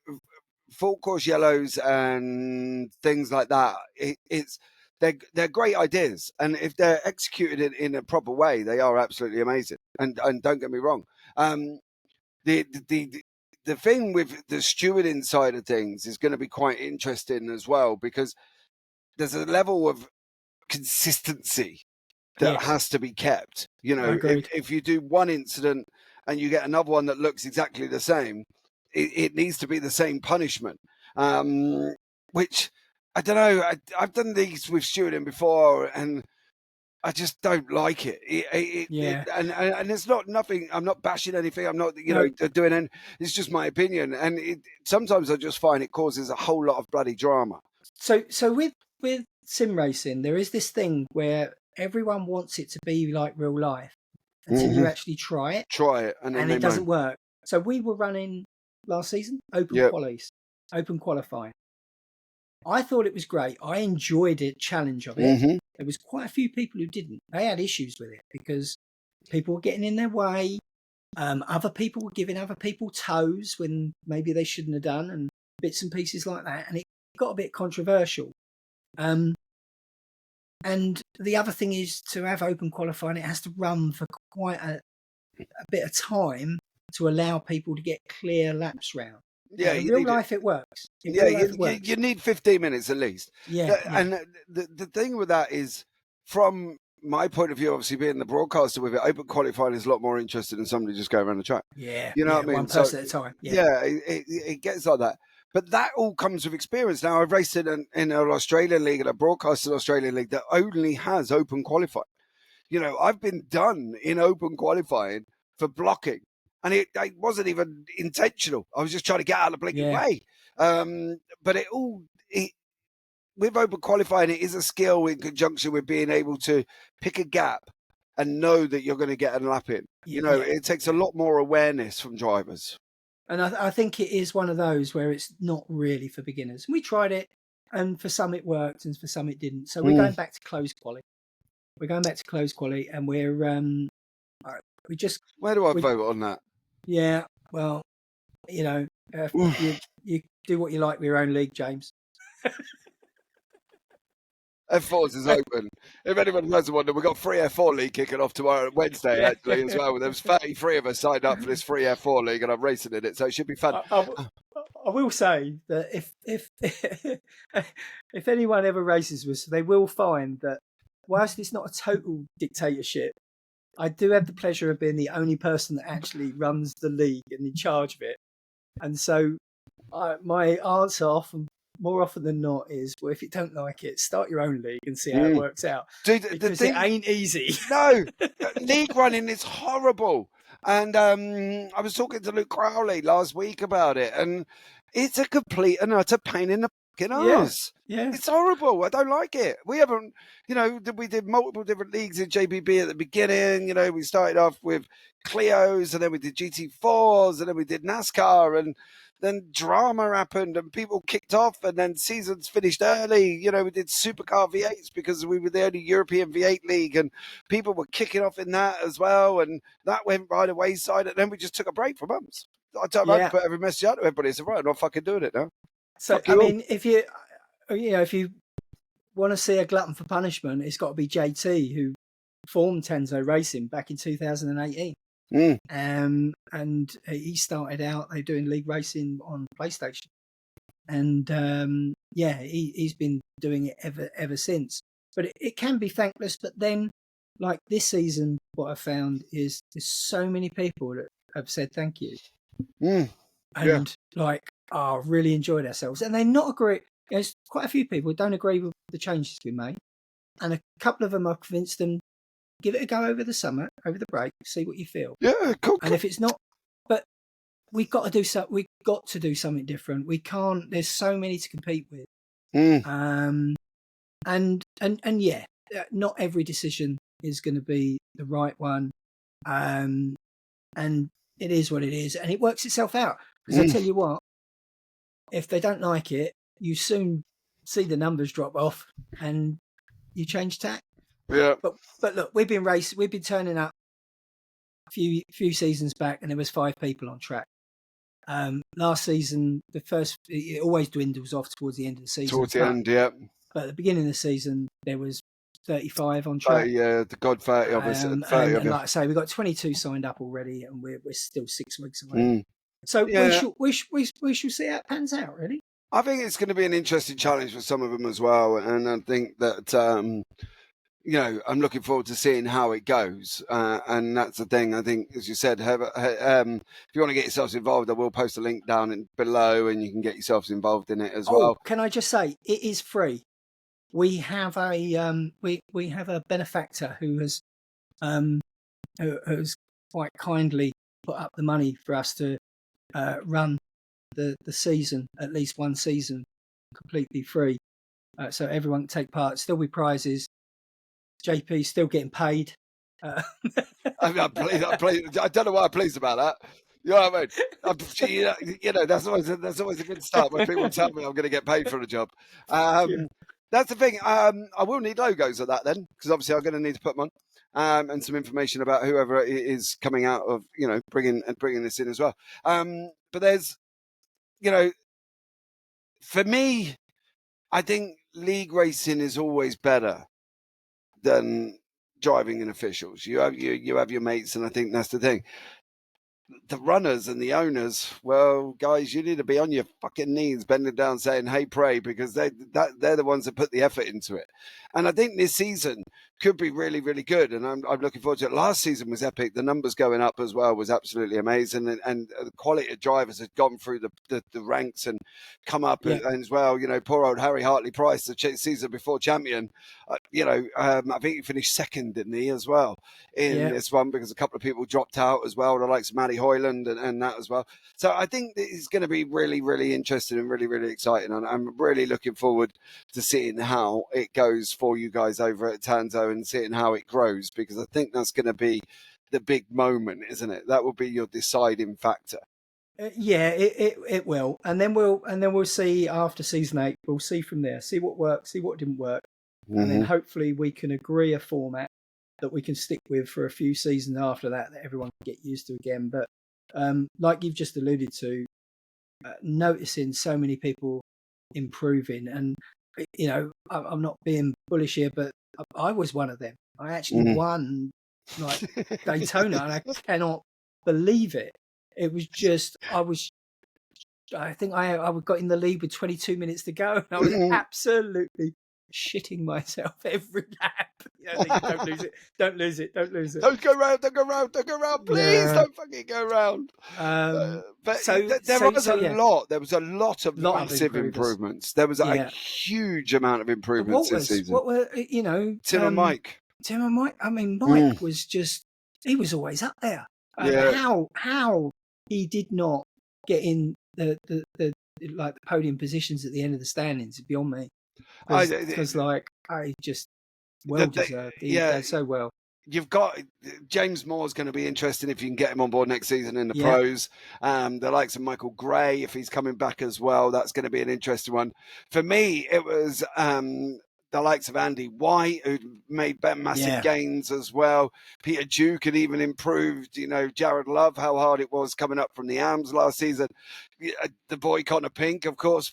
full course yellows and things like that, they're great ideas, and if they're executed in a proper way, they are absolutely amazing. And don't get me wrong, the thing with the stewarding side of things is going to be quite interesting as well, because there's a level of consistency that has to be kept. If you do one incident and you get another one that looks exactly the same, it needs to be the same punishment. Which I don't know. I've done these with stewarding before, and I just don't like it. And it's not nothing. I'm not bashing anything. I'm not doing anything. It's just my opinion, and sometimes I just find it causes a whole lot of bloody drama. So with sim racing, there is this thing where everyone wants it to be like real life until you actually try it, and it doesn't work. So we were running last season open qualifying. I thought it was great. I enjoyed it, challenge of it. There was quite a few people who didn't. They had issues with it because people were getting in their way. Other people were giving other people toes when maybe they shouldn't have done, and bits and pieces like that. And it got a bit controversial. And the other thing is, to have open qualifying, it has to run for quite a bit of time to allow people to get clear laps round. Yeah, in real life it works. You need 15 minutes at least. And the thing with that is, from my point of view, obviously being the broadcaster with it, open qualifying is a lot more interested in somebody just going around the track. Yeah, you know what I mean. One person at a time. It gets like that. But that all comes with experience. Now, I've raced in an Australian league and a broadcasted Australian league that only has open qualifying. I've been done in open qualifying for blocking, and it wasn't even intentional. I was just trying to get out of the blinking way. But with open qualifying, it is a skill in conjunction with being able to pick a gap and know that you're going to get a lap in. It takes a lot more awareness from drivers. And I think it is one of those where it's not really for beginners. We tried it, and for some it worked, and for some it didn't. So we're going back to closed quali. And we just. Where do I vote on that? Yeah, well, you do what you like with your own league, James. F4s is open. If anyone doesn't wonder, we've got free F4 league kicking off tomorrow, Wednesday, actually, as well. There's 33 of us signed up for this free F4 league, and I'm racing in it, so it should be fun. I will say that if if anyone ever races with us, they will find that whilst it's not a total dictatorship, I do have the pleasure of being the only person that actually runs the league and in charge of it. And so my answer more often than not is, well, if you don't like it, start your own league and see how it works out. Dude, because it ain't easy. No, league running is horrible. And I was talking to Luke Crowley last week about it, and it's a complete and utter pain in the fucking ass. Yeah. It's horrible. I don't like it. We haven't, we did multiple different leagues in JBB at the beginning. We started off with Clios, and then we did GT4s, and then we did NASCAR, and then drama happened and people kicked off, and then seasons finished early. We did supercar V8s because we were the only European V8 league, and people were kicking off in that as well, and that went by the wayside, and then we just took a break for months. I put every message out to everybody. I said, right, I'm not fucking doing it now. So, I mean, if you want to see a glutton for punishment, it's got to be JT, who formed Tenzo Racing back in 2018. And he started out, they're doing league racing on PlayStation, and he's been doing it ever since. But it can be thankless. But then, like this season, what I found is there's so many people that have said thank you, and really enjoyed ourselves. And they not agree. There's quite a few people who don't agree with the changes we made, and a couple of them I convinced them give it a go over the summer, over the break, see what you feel. Yeah, cool. And if it's not, but we've got to do something. We've got to do something different. We can't. There's so many to compete with. Mm. And yeah, not every decision is going to be the right one. And it is what it is, and it works itself out. Because I tell you what, if they don't like it, you soon see the numbers drop off, and you change tack. Yeah. But look, we've been turning up a few seasons back, and there was 5 people on track. Last season, it always dwindles off towards the end of the season. Towards the end, yeah. But at the beginning of the season, there was 35 on track. Yeah, the God 30 of us. 30 and of you. like I say, we've got 22 signed up already, and we're still 6 weeks away. So we shall see how it pans out, really. I think it's going to be an interesting challenge for some of them as well, and I think that I'm looking forward to seeing how it goes, and that's the thing. I think, as you said, if you want to get yourselves involved, I will post a link down below, and you can get yourselves involved in it as well. Can I just say, it is free. We have a we have a benefactor who has quite kindly put up the money for us to run the season, at least one season, completely free, so everyone can take part. Still be prizes. JP still getting paid. I'm pleased. I don't know why I'm pleased about that. You know what I mean? That's always a good start when people tell me I'm going to get paid for a job. That's the thing. I will need logos of that then, because obviously I'm going to need to put them on, and some information about whoever is coming out of bringing this in as well. But there's, for me, I think league racing is always better than driving in officials. You have your mates, and I think that's the thing. The runners and the owners, well, guys, you need to be on your fucking knees, bending down, saying, "Hey, pray," because they're the ones that put the effort into it. And I think this season could be really, really good, and I'm looking forward to it. Last season was epic. The numbers going up as well was absolutely amazing, and the quality of drivers had gone through the ranks and come up, and as well. Poor old Harry Hartley-Price, the season before champion. I think he finished second, didn't he, as well in this one, because a couple of people dropped out as well, the likes of Matty Hoyland and that as well. So I think it's going to be really, really interesting and really, really exciting, and I'm really looking forward to seeing how it goes for you guys over at Tanzo and seeing how it grows, because I think that's going to be the big moment, isn't it? That will be your deciding factor. It will, and then we'll see after season 8. We'll see from there, see what worked, see what didn't work, and then hopefully we can agree a format that we can stick with for a few seasons after that everyone can get used to again. But like you've just alluded to, noticing so many people improving, and I'm not being bullish here, but I was one of them. I actually won Daytona, and I cannot believe it. It was just, I think I got in the lead with 22 minutes to go, and I was absolutely shitting myself every lap. Don't lose it. Don't lose it. Don't lose it. Don't go round. Don't go round. Don't go round. Please don't fucking go round. But there was a lot. There was a lot of massive improvements. There was a huge amount of improvements this season. What were Tim and Mike? Tim and Mike. I mean, Mike was he was always up there. How he did not get in the podium positions at the end of the standings is beyond me. Because I just deserved. He did so well. You've got James Moore's going to be interesting if you can get him on board next season in the pros. The likes of Michael Gray, if he's coming back as well, that's going to be an interesting one. For me, it was the likes of Andy White, who made massive gains as well. Peter Duke had even improved. Jared Love, how hard it was coming up from the AMS last season. The boy Connor Pink, of course,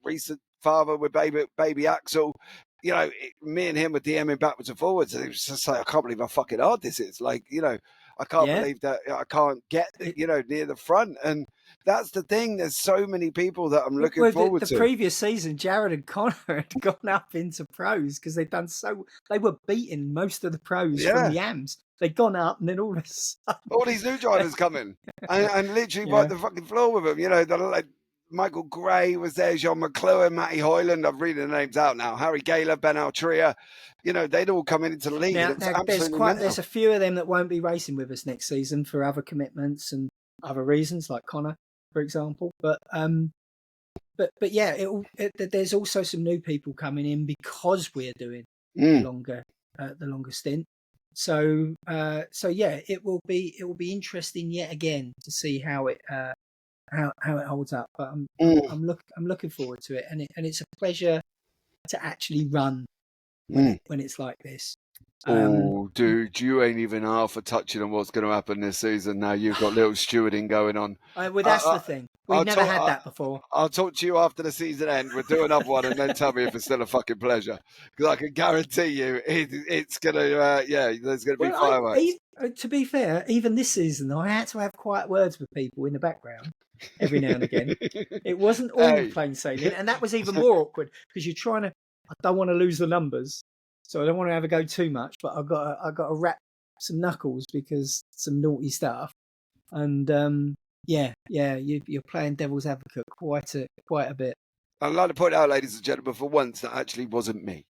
recent father with baby Axel. Me and him were DMing backwards and forwards, and it was just like, I can't believe how fucking hard this is. I can't believe that I can't get near the front, and that's the thing. There's so many people that I'm looking forward to. The previous season, Jared and Connor had gone up into pros because they were beating most of the pros from the AMS. They'd gone up, and then all of a sudden, all these new drivers come in and literally wipe the fucking floor with them. They're like Michael Gray was there, Jean McLuhan, Matty Hoyland. I'm reading the names out now. Harry Gaylor, Ben Altria. You know, they'd all come into the league. Now, And it was absolutely there's a few of them that won't be racing with us next season for other commitments and other reasons, like Connor, for example. But yeah, there's also some new people coming in because we're doing the longer stint. So yeah, it will be interesting yet again to see how it holds up. But I'm looking forward to it, and it's a pleasure to actually run when it's like this. Oh, dude, you ain't even half a touching on what's going to happen this season. Now you've got little stewarding going on. Well, that's the thing. We've never had that before. I'll talk to you after the season end. We'll do another one and then tell me if it's still a fucking pleasure. Because I can guarantee you it's going to, there's going to be fireworks. To be fair, even this season, I had to have quiet words with people in the background every now and again. It wasn't all plain sailing. And that was even more awkward because you're trying to, I don't want to lose the numbers. So I don't want to have a go too much, but I've got to wrap some knuckles because some naughty stuff. And you're playing devil's advocate quite a bit. I'd like to point out, ladies and gentlemen, for once that actually wasn't me.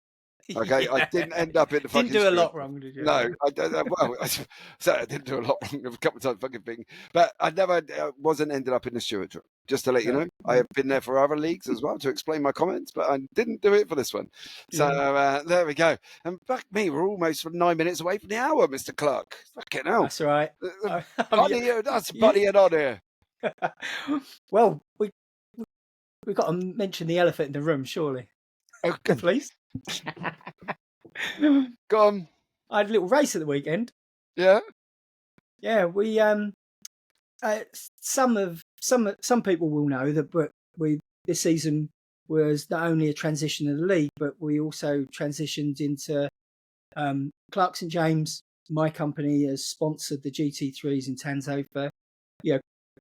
Okay, I didn't end up in the fucking. Didn't do a lot wrong, did you? No, I don't. Well, I didn't do a lot wrong. A couple of times, fucking thing, but I never wasn't ended up in the Stewart room. Just to let you know, I have been there for other leagues as well to explain my comments, but I didn't do it for this one. So there we go. And fuck me, we're almost 9 minutes away from the hour, Mr. Clark. Fucking hell. That's right. That's buddying on here. Well, we've got to mention the elephant in the room, surely. Okay, please. Go on. I had a little race at the weekend. Yeah. Yeah, we some people will know that, we this season was not only a transition of the league, but we also transitioned into Clarkson James. My company has sponsored the GT3s in Tanzo for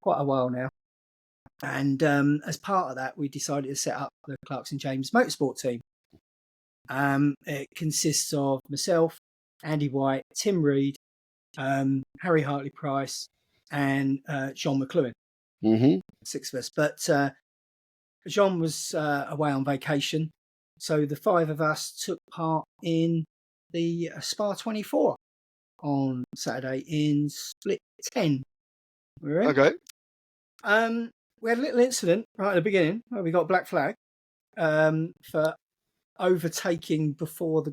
quite a while now, and as part of that, we decided to set up the Clarkson James Motorsport team. It consists of myself, Andy White, Tim Reed, Harry Hartley-Price, and Jean McLuhan. Mm-hmm. 6 of us. But Jean was away on vacation, so the 5 of us took part in the Spa 24 on Saturday in Split 10. Okay. We had a little incident right at the beginning where we got a black flag for overtaking before the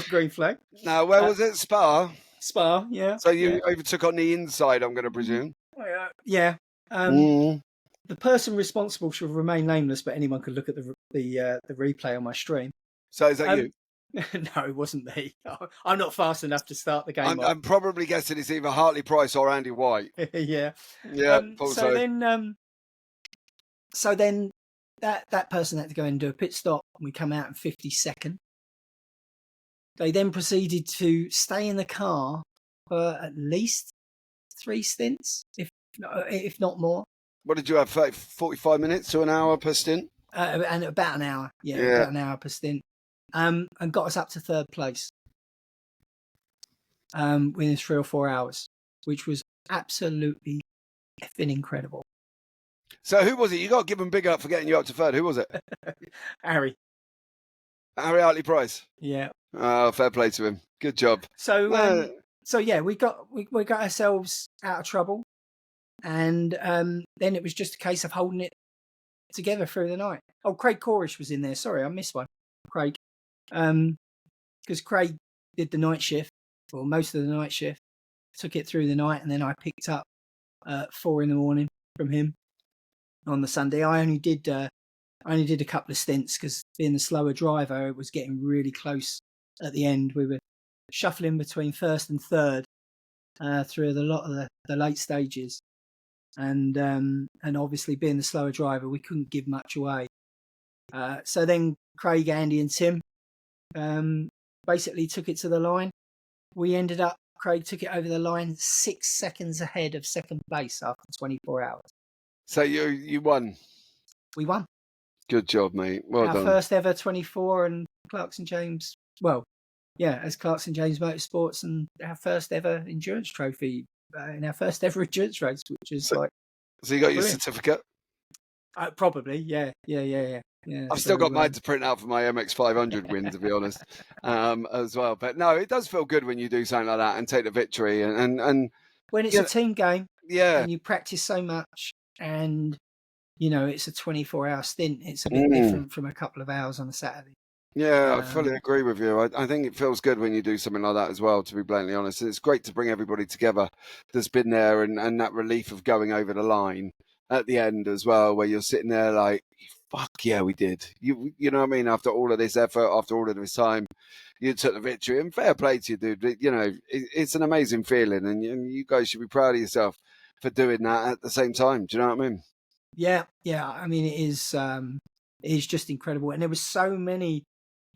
green flag. Now, where was it? Spa? Spa, yeah. So you overtook on the inside, I'm going to presume? Yeah. The person responsible should remain nameless, but anyone could look at the replay on my stream. So is that you? No, it wasn't me. I'm not fast enough to start the game. I'm probably guessing it's either Hartley-Price or Andy White. Yeah. Yeah. So then that person had to go and do a pit stop, and we come out in 52nd. They then proceeded to stay in the car for at least 3 stints, if not more. What did you have? 45 minutes to an hour per stint? And about an hour. Yeah, about an hour per stint. And got us up to 3rd place within 3 or 4 hours, which was absolutely effing incredible. So who was it? You got to give them big up for getting you up to 3rd. Who was it? Harry Hartley-Price. Yeah. Oh, fair play to him. Good job. So we got ourselves out of trouble, and then it was just a case of holding it together through the night. Oh, Craig Corish was in there. Sorry, I missed one. Craig, because Craig did the night shift, or most of the night shift, took it through the night, and then I picked up 4 a.m. from him on the Sunday. I only did a couple of stints because being the slower driver, it was getting really close at the end. We were shuffling between 1st and 3rd through a lot of the late stages, and obviously being the slower driver, we couldn't give much away. So then Craig, Andy, and Tim basically took it to the line. Craig took it over the line 6 seconds ahead of 2nd place after 24 hours. So you won. We won. Good job, mate. Well done. Our first ever 24 and Clarkson James. Well, yeah, as Clarkson James Motorsports, and our first ever endurance trophy in our first ever endurance race, which is So you got brilliant. your certificate? Probably, yeah. I've So still got mine to print out for my MX500 win, to be honest, as well. But no, it does feel good when you do something like that and take the victory. And when it's you a know, team game yeah, and you practice so much, and it's a 24-hour stint, it's a bit mm, different from a couple of hours on a Saturday. yeah, I fully Um, agree with you. I think it feels good when you do something like that as well, to be blatantly honest. It's great to bring everybody together that's been there and that relief of going over the line at the end as well, where you're sitting there like, fuck yeah, we did. You know what I mean? After all of this effort, after all of this time, you took the victory, and fair play to you, dude. It's an amazing feeling, and you guys should be proud of yourself for doing that at the same time. Do you know what I mean? yeah. I mean, it is just incredible, and there was so many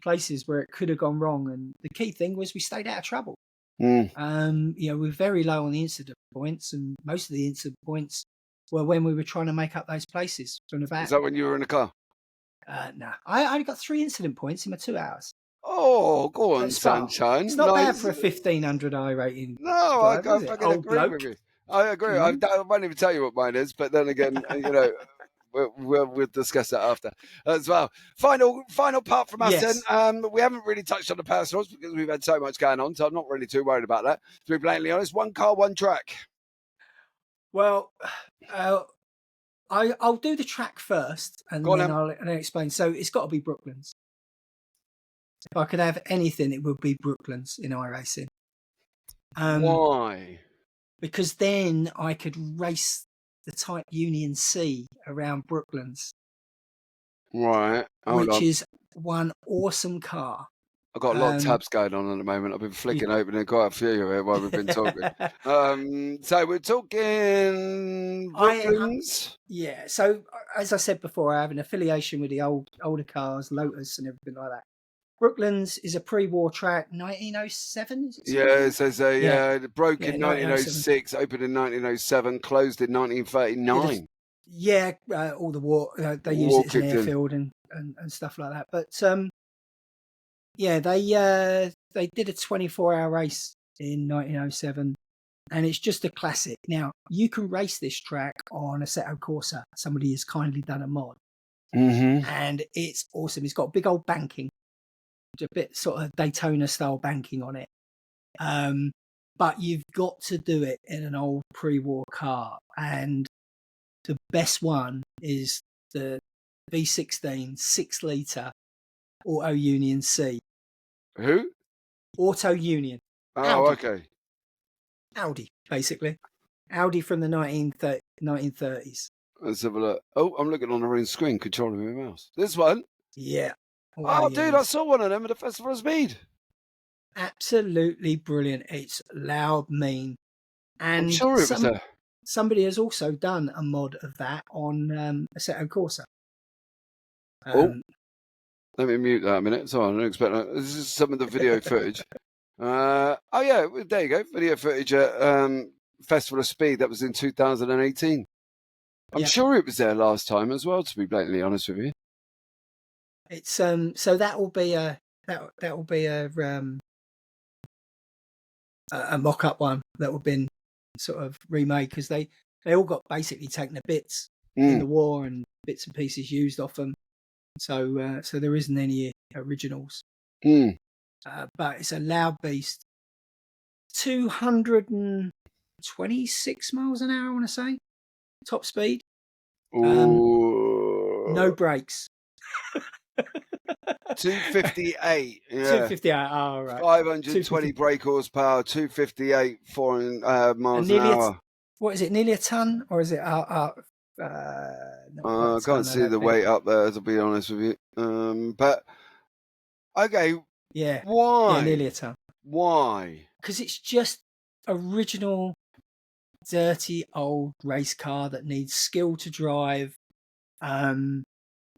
places where it could have gone wrong, and the key thing was we stayed out of trouble. Mm. We're very low on the incident points, and most of the incident points were when we were trying to make up those places from the Is back. that when you were in the car? No, I only got 3 incident points in my 2 hours. Oh, go on, Let's start. sunshine. It's not bad Nice. for a 1500 I rating No, I driver, is it? fucking Old agree with bloke. you. I agree. Come on. I won't even tell you what mine is, but then again, we'll discuss that after as well. Final part from us Yes. then. We haven't really touched on the personals because we've had so much going on, so I'm not really too worried about that. To be blatantly honest, one car, one track. Well, I'll do the track first, and Go on, then then. I'll explain. So it's got to be Brooklands. If I could have anything, it would be Brooklands in iRacing. Why? Because then I could race the Type Union C around Brooklands, Right. Hold which on. is one awesome car. I've got a lot of tabs going on at the moment. I've been flicking open quite a few here while we've been talking. So we're talking Brooklands. Yeah. So as I said before, I have an affiliation with the older cars, Lotus and everything like that. Brooklands is a pre-war track, 1907. Is it Yeah, it says broke in 1906, 1907. opened in 1907, closed in 1939. Yeah, all the war, they use War it as an kicked in. airfield and stuff like that. But yeah, they did a 24-hour race in 1907, and it's just a classic. Now you can race this track on Assetto Corsa. Somebody has kindly done a mod, and it's awesome. It's got big old banking, a bit sort of Daytona style banking on it. But you've got to do it in an old pre-war car, and the best one is the V16 6-litre Auto Union C. Who? Auto Union. Oh, Audi. okay. Audi, basically. Audi from the 1930s. Let's have a look. Oh, I'm looking on the wrong screen, controlling my mouse. This one? Yeah. Oh, dude, I saw one of them at the Festival of Speed. Absolutely brilliant. It's loud, mean. And I'm sure it was there. Somebody has also done a mod of that on Assetto Corsa. Let me mute that a minute. Sorry, I didn't expect that. This is some of the video footage. Oh, yeah, there you go. Video footage at Festival of Speed. That was in 2018. I'm sure it was there last time as well, to be blatantly honest with you. It's so that will be a mock-up one that will been sort of remade, because they all got basically taken to bits in the war and bits and pieces used off them. So there isn't any originals. But it's a loud beast. 226 miles an hour, I want to say, top speed. No brakes. 258. Yeah. 258. Oh, right. 520 brake horsepower. 258 miles an hour. What is it? Nearly a ton, or is it? I can't see the weight up there, to be honest with you. But okay. Yeah. Why? Yeah, nearly a ton. Why? Because it's just original, dirty old race car that needs skill to drive.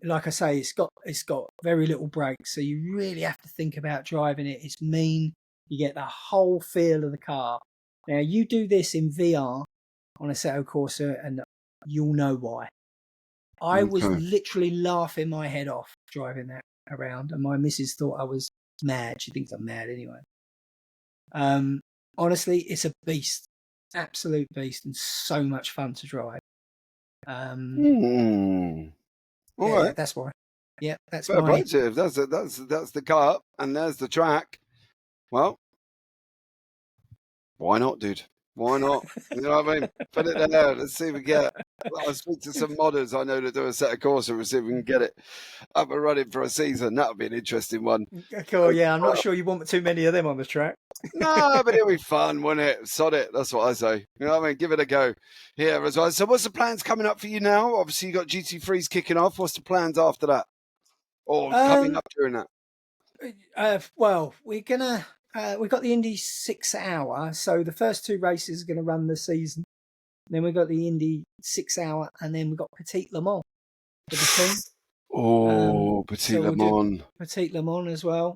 Like I say, it's got very little brakes, so you really have to think about driving it. It's mean. You get the whole feel of the car. Now you do this in VR on Assetto Corsa, and you'll know why. I was literally laughing my head off driving that around, and my missus thought I was mad. She thinks I'm mad anyway. Honestly, it's a beast, absolute beast, and so much fun to drive. All Yeah, right. that's why. Yeah, that's Fair my. play to you. That's the car, and there's the track. Well, why not, dude? Why not? You know what I mean? Put it there. Let's see if we get. I'll speak to some modders I know to do a set of course and see if we can get it up and running for a season. That would be an interesting one. Cool. Yeah, I'm not sure you want too many of them on the track. No, but it'll be fun, won't it? Sod it. That's what I say. You know what I mean? Give it a go here as well. So, what's the plans coming up for you now? Obviously, you got GT3s kicking off. What's the plans after that, or coming up during that? Well, we're gonna. We've got the Indy 6 hour, so the first 2 races are going to run the season. Then we've got the Indy 6 hour, and then we've got Petit Le Mans for the team. Oh, Petit so Le Mans. Petit Le Mans as well.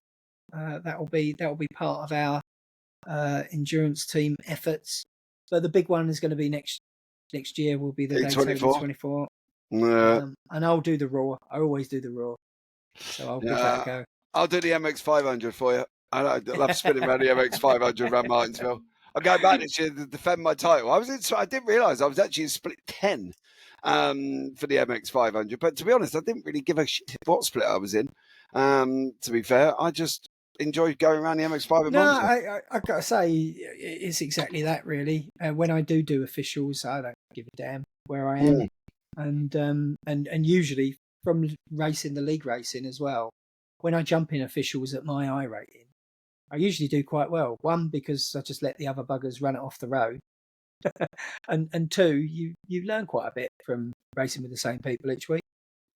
That will be part of our endurance team efforts. But the big one is going to be next year. Will be the Daytona 24. Yeah. And I'll do the Raw. I always do the Raw, so I'll give that a go. I'll do the MX500 for you. I love spinning around the MX500 around Martinsville. I'm going back this year to defend my title. I didn't realise I was actually in split 10 for the MX500. But to be honest, I didn't really give a shit what split I was in. To be fair, I just enjoyed going around the MX5. No, I got to say, it's exactly that, really. When I do officials, I don't give a damn where I am. And usually from racing, the league racing as well, when I jump in officials at my I rating, I usually do quite well. 1, because I just let the other buggers run it off the road. and 2, you learn quite a bit from racing with the same people each week.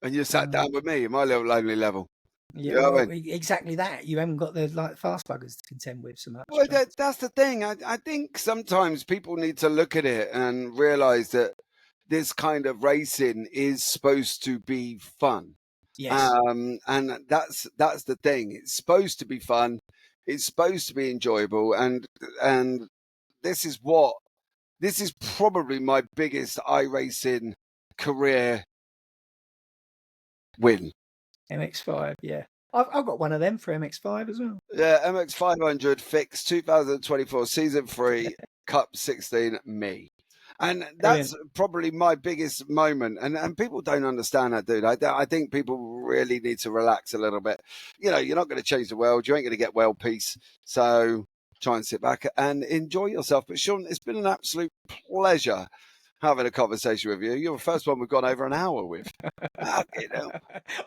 And you sat down with me at my little lonely level. Yeah, you know well, exactly that. You haven't got the fast buggers to contend with so much. Well, that's the thing. I think sometimes people need to look at it and realise that this kind of racing is supposed to be fun. Yes. And that's the thing. It's supposed to be fun. It's supposed to be enjoyable. And this is probably my biggest iRacing career win. MX5, yeah. I've got one of them for MX5 as well. Yeah, MX500 fixed 2024 season 3 Cup 16 me. And that's probably my biggest moment. And people don't understand that, dude. I think people really need to relax a little bit. You know, you're not going to change the world. You ain't going to get world peace. So try and sit back and enjoy yourself. But Sean, it's been an absolute pleasure having a conversation with you. You're the first one we've gone over an hour with. You know.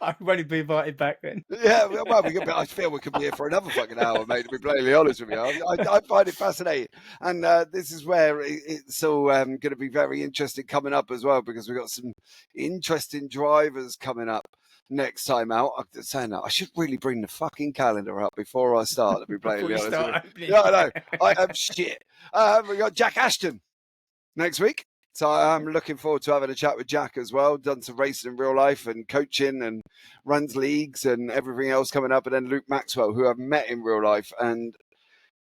I've only been invited back then. Yeah, well, I feel we could be here for another fucking hour, mate, to be blatantly honest with you. I find it fascinating. And this is where it's all going to be very interesting coming up as well, because we've got some interesting drivers coming up next time out. I'm saying that I should really bring the fucking calendar up before I start, to be blatantly honest with you. Yeah, I know. I am shit. We got Jack Ashton next week. So I'm looking forward to having a chat with Jack as well. Done some racing in real life and coaching and runs leagues and everything else coming up. And then Luke Maxwell, who I've met in real life, and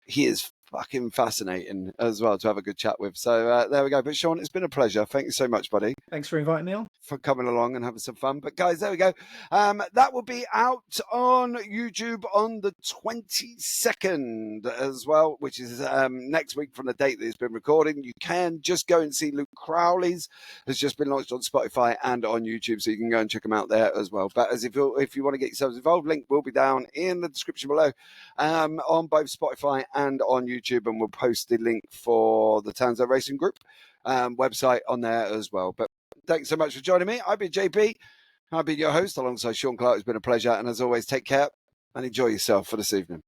he is fucking fascinating as well to have a good chat with. So there we go. But Sean, it's been a pleasure. Thank you so much, buddy. Thanks for inviting me on. For coming along and having some fun. But guys, there we go. That will be out on YouTube on the 22nd as well, which is next week from the date that it's been recording. You can just go and see Luke Crowley's has just been launched on Spotify and on YouTube, so you can go and check them out there as well. But as if you want to get yourselves involved, link will be down in the description below on both Spotify and on YouTube, and we'll post the link for the Tanzo Racing Group website on there as well. But thanks so much for joining me. I've been JP. I've been your host alongside Sean Clark. It's been a pleasure. And as always, take care and enjoy yourself for this evening.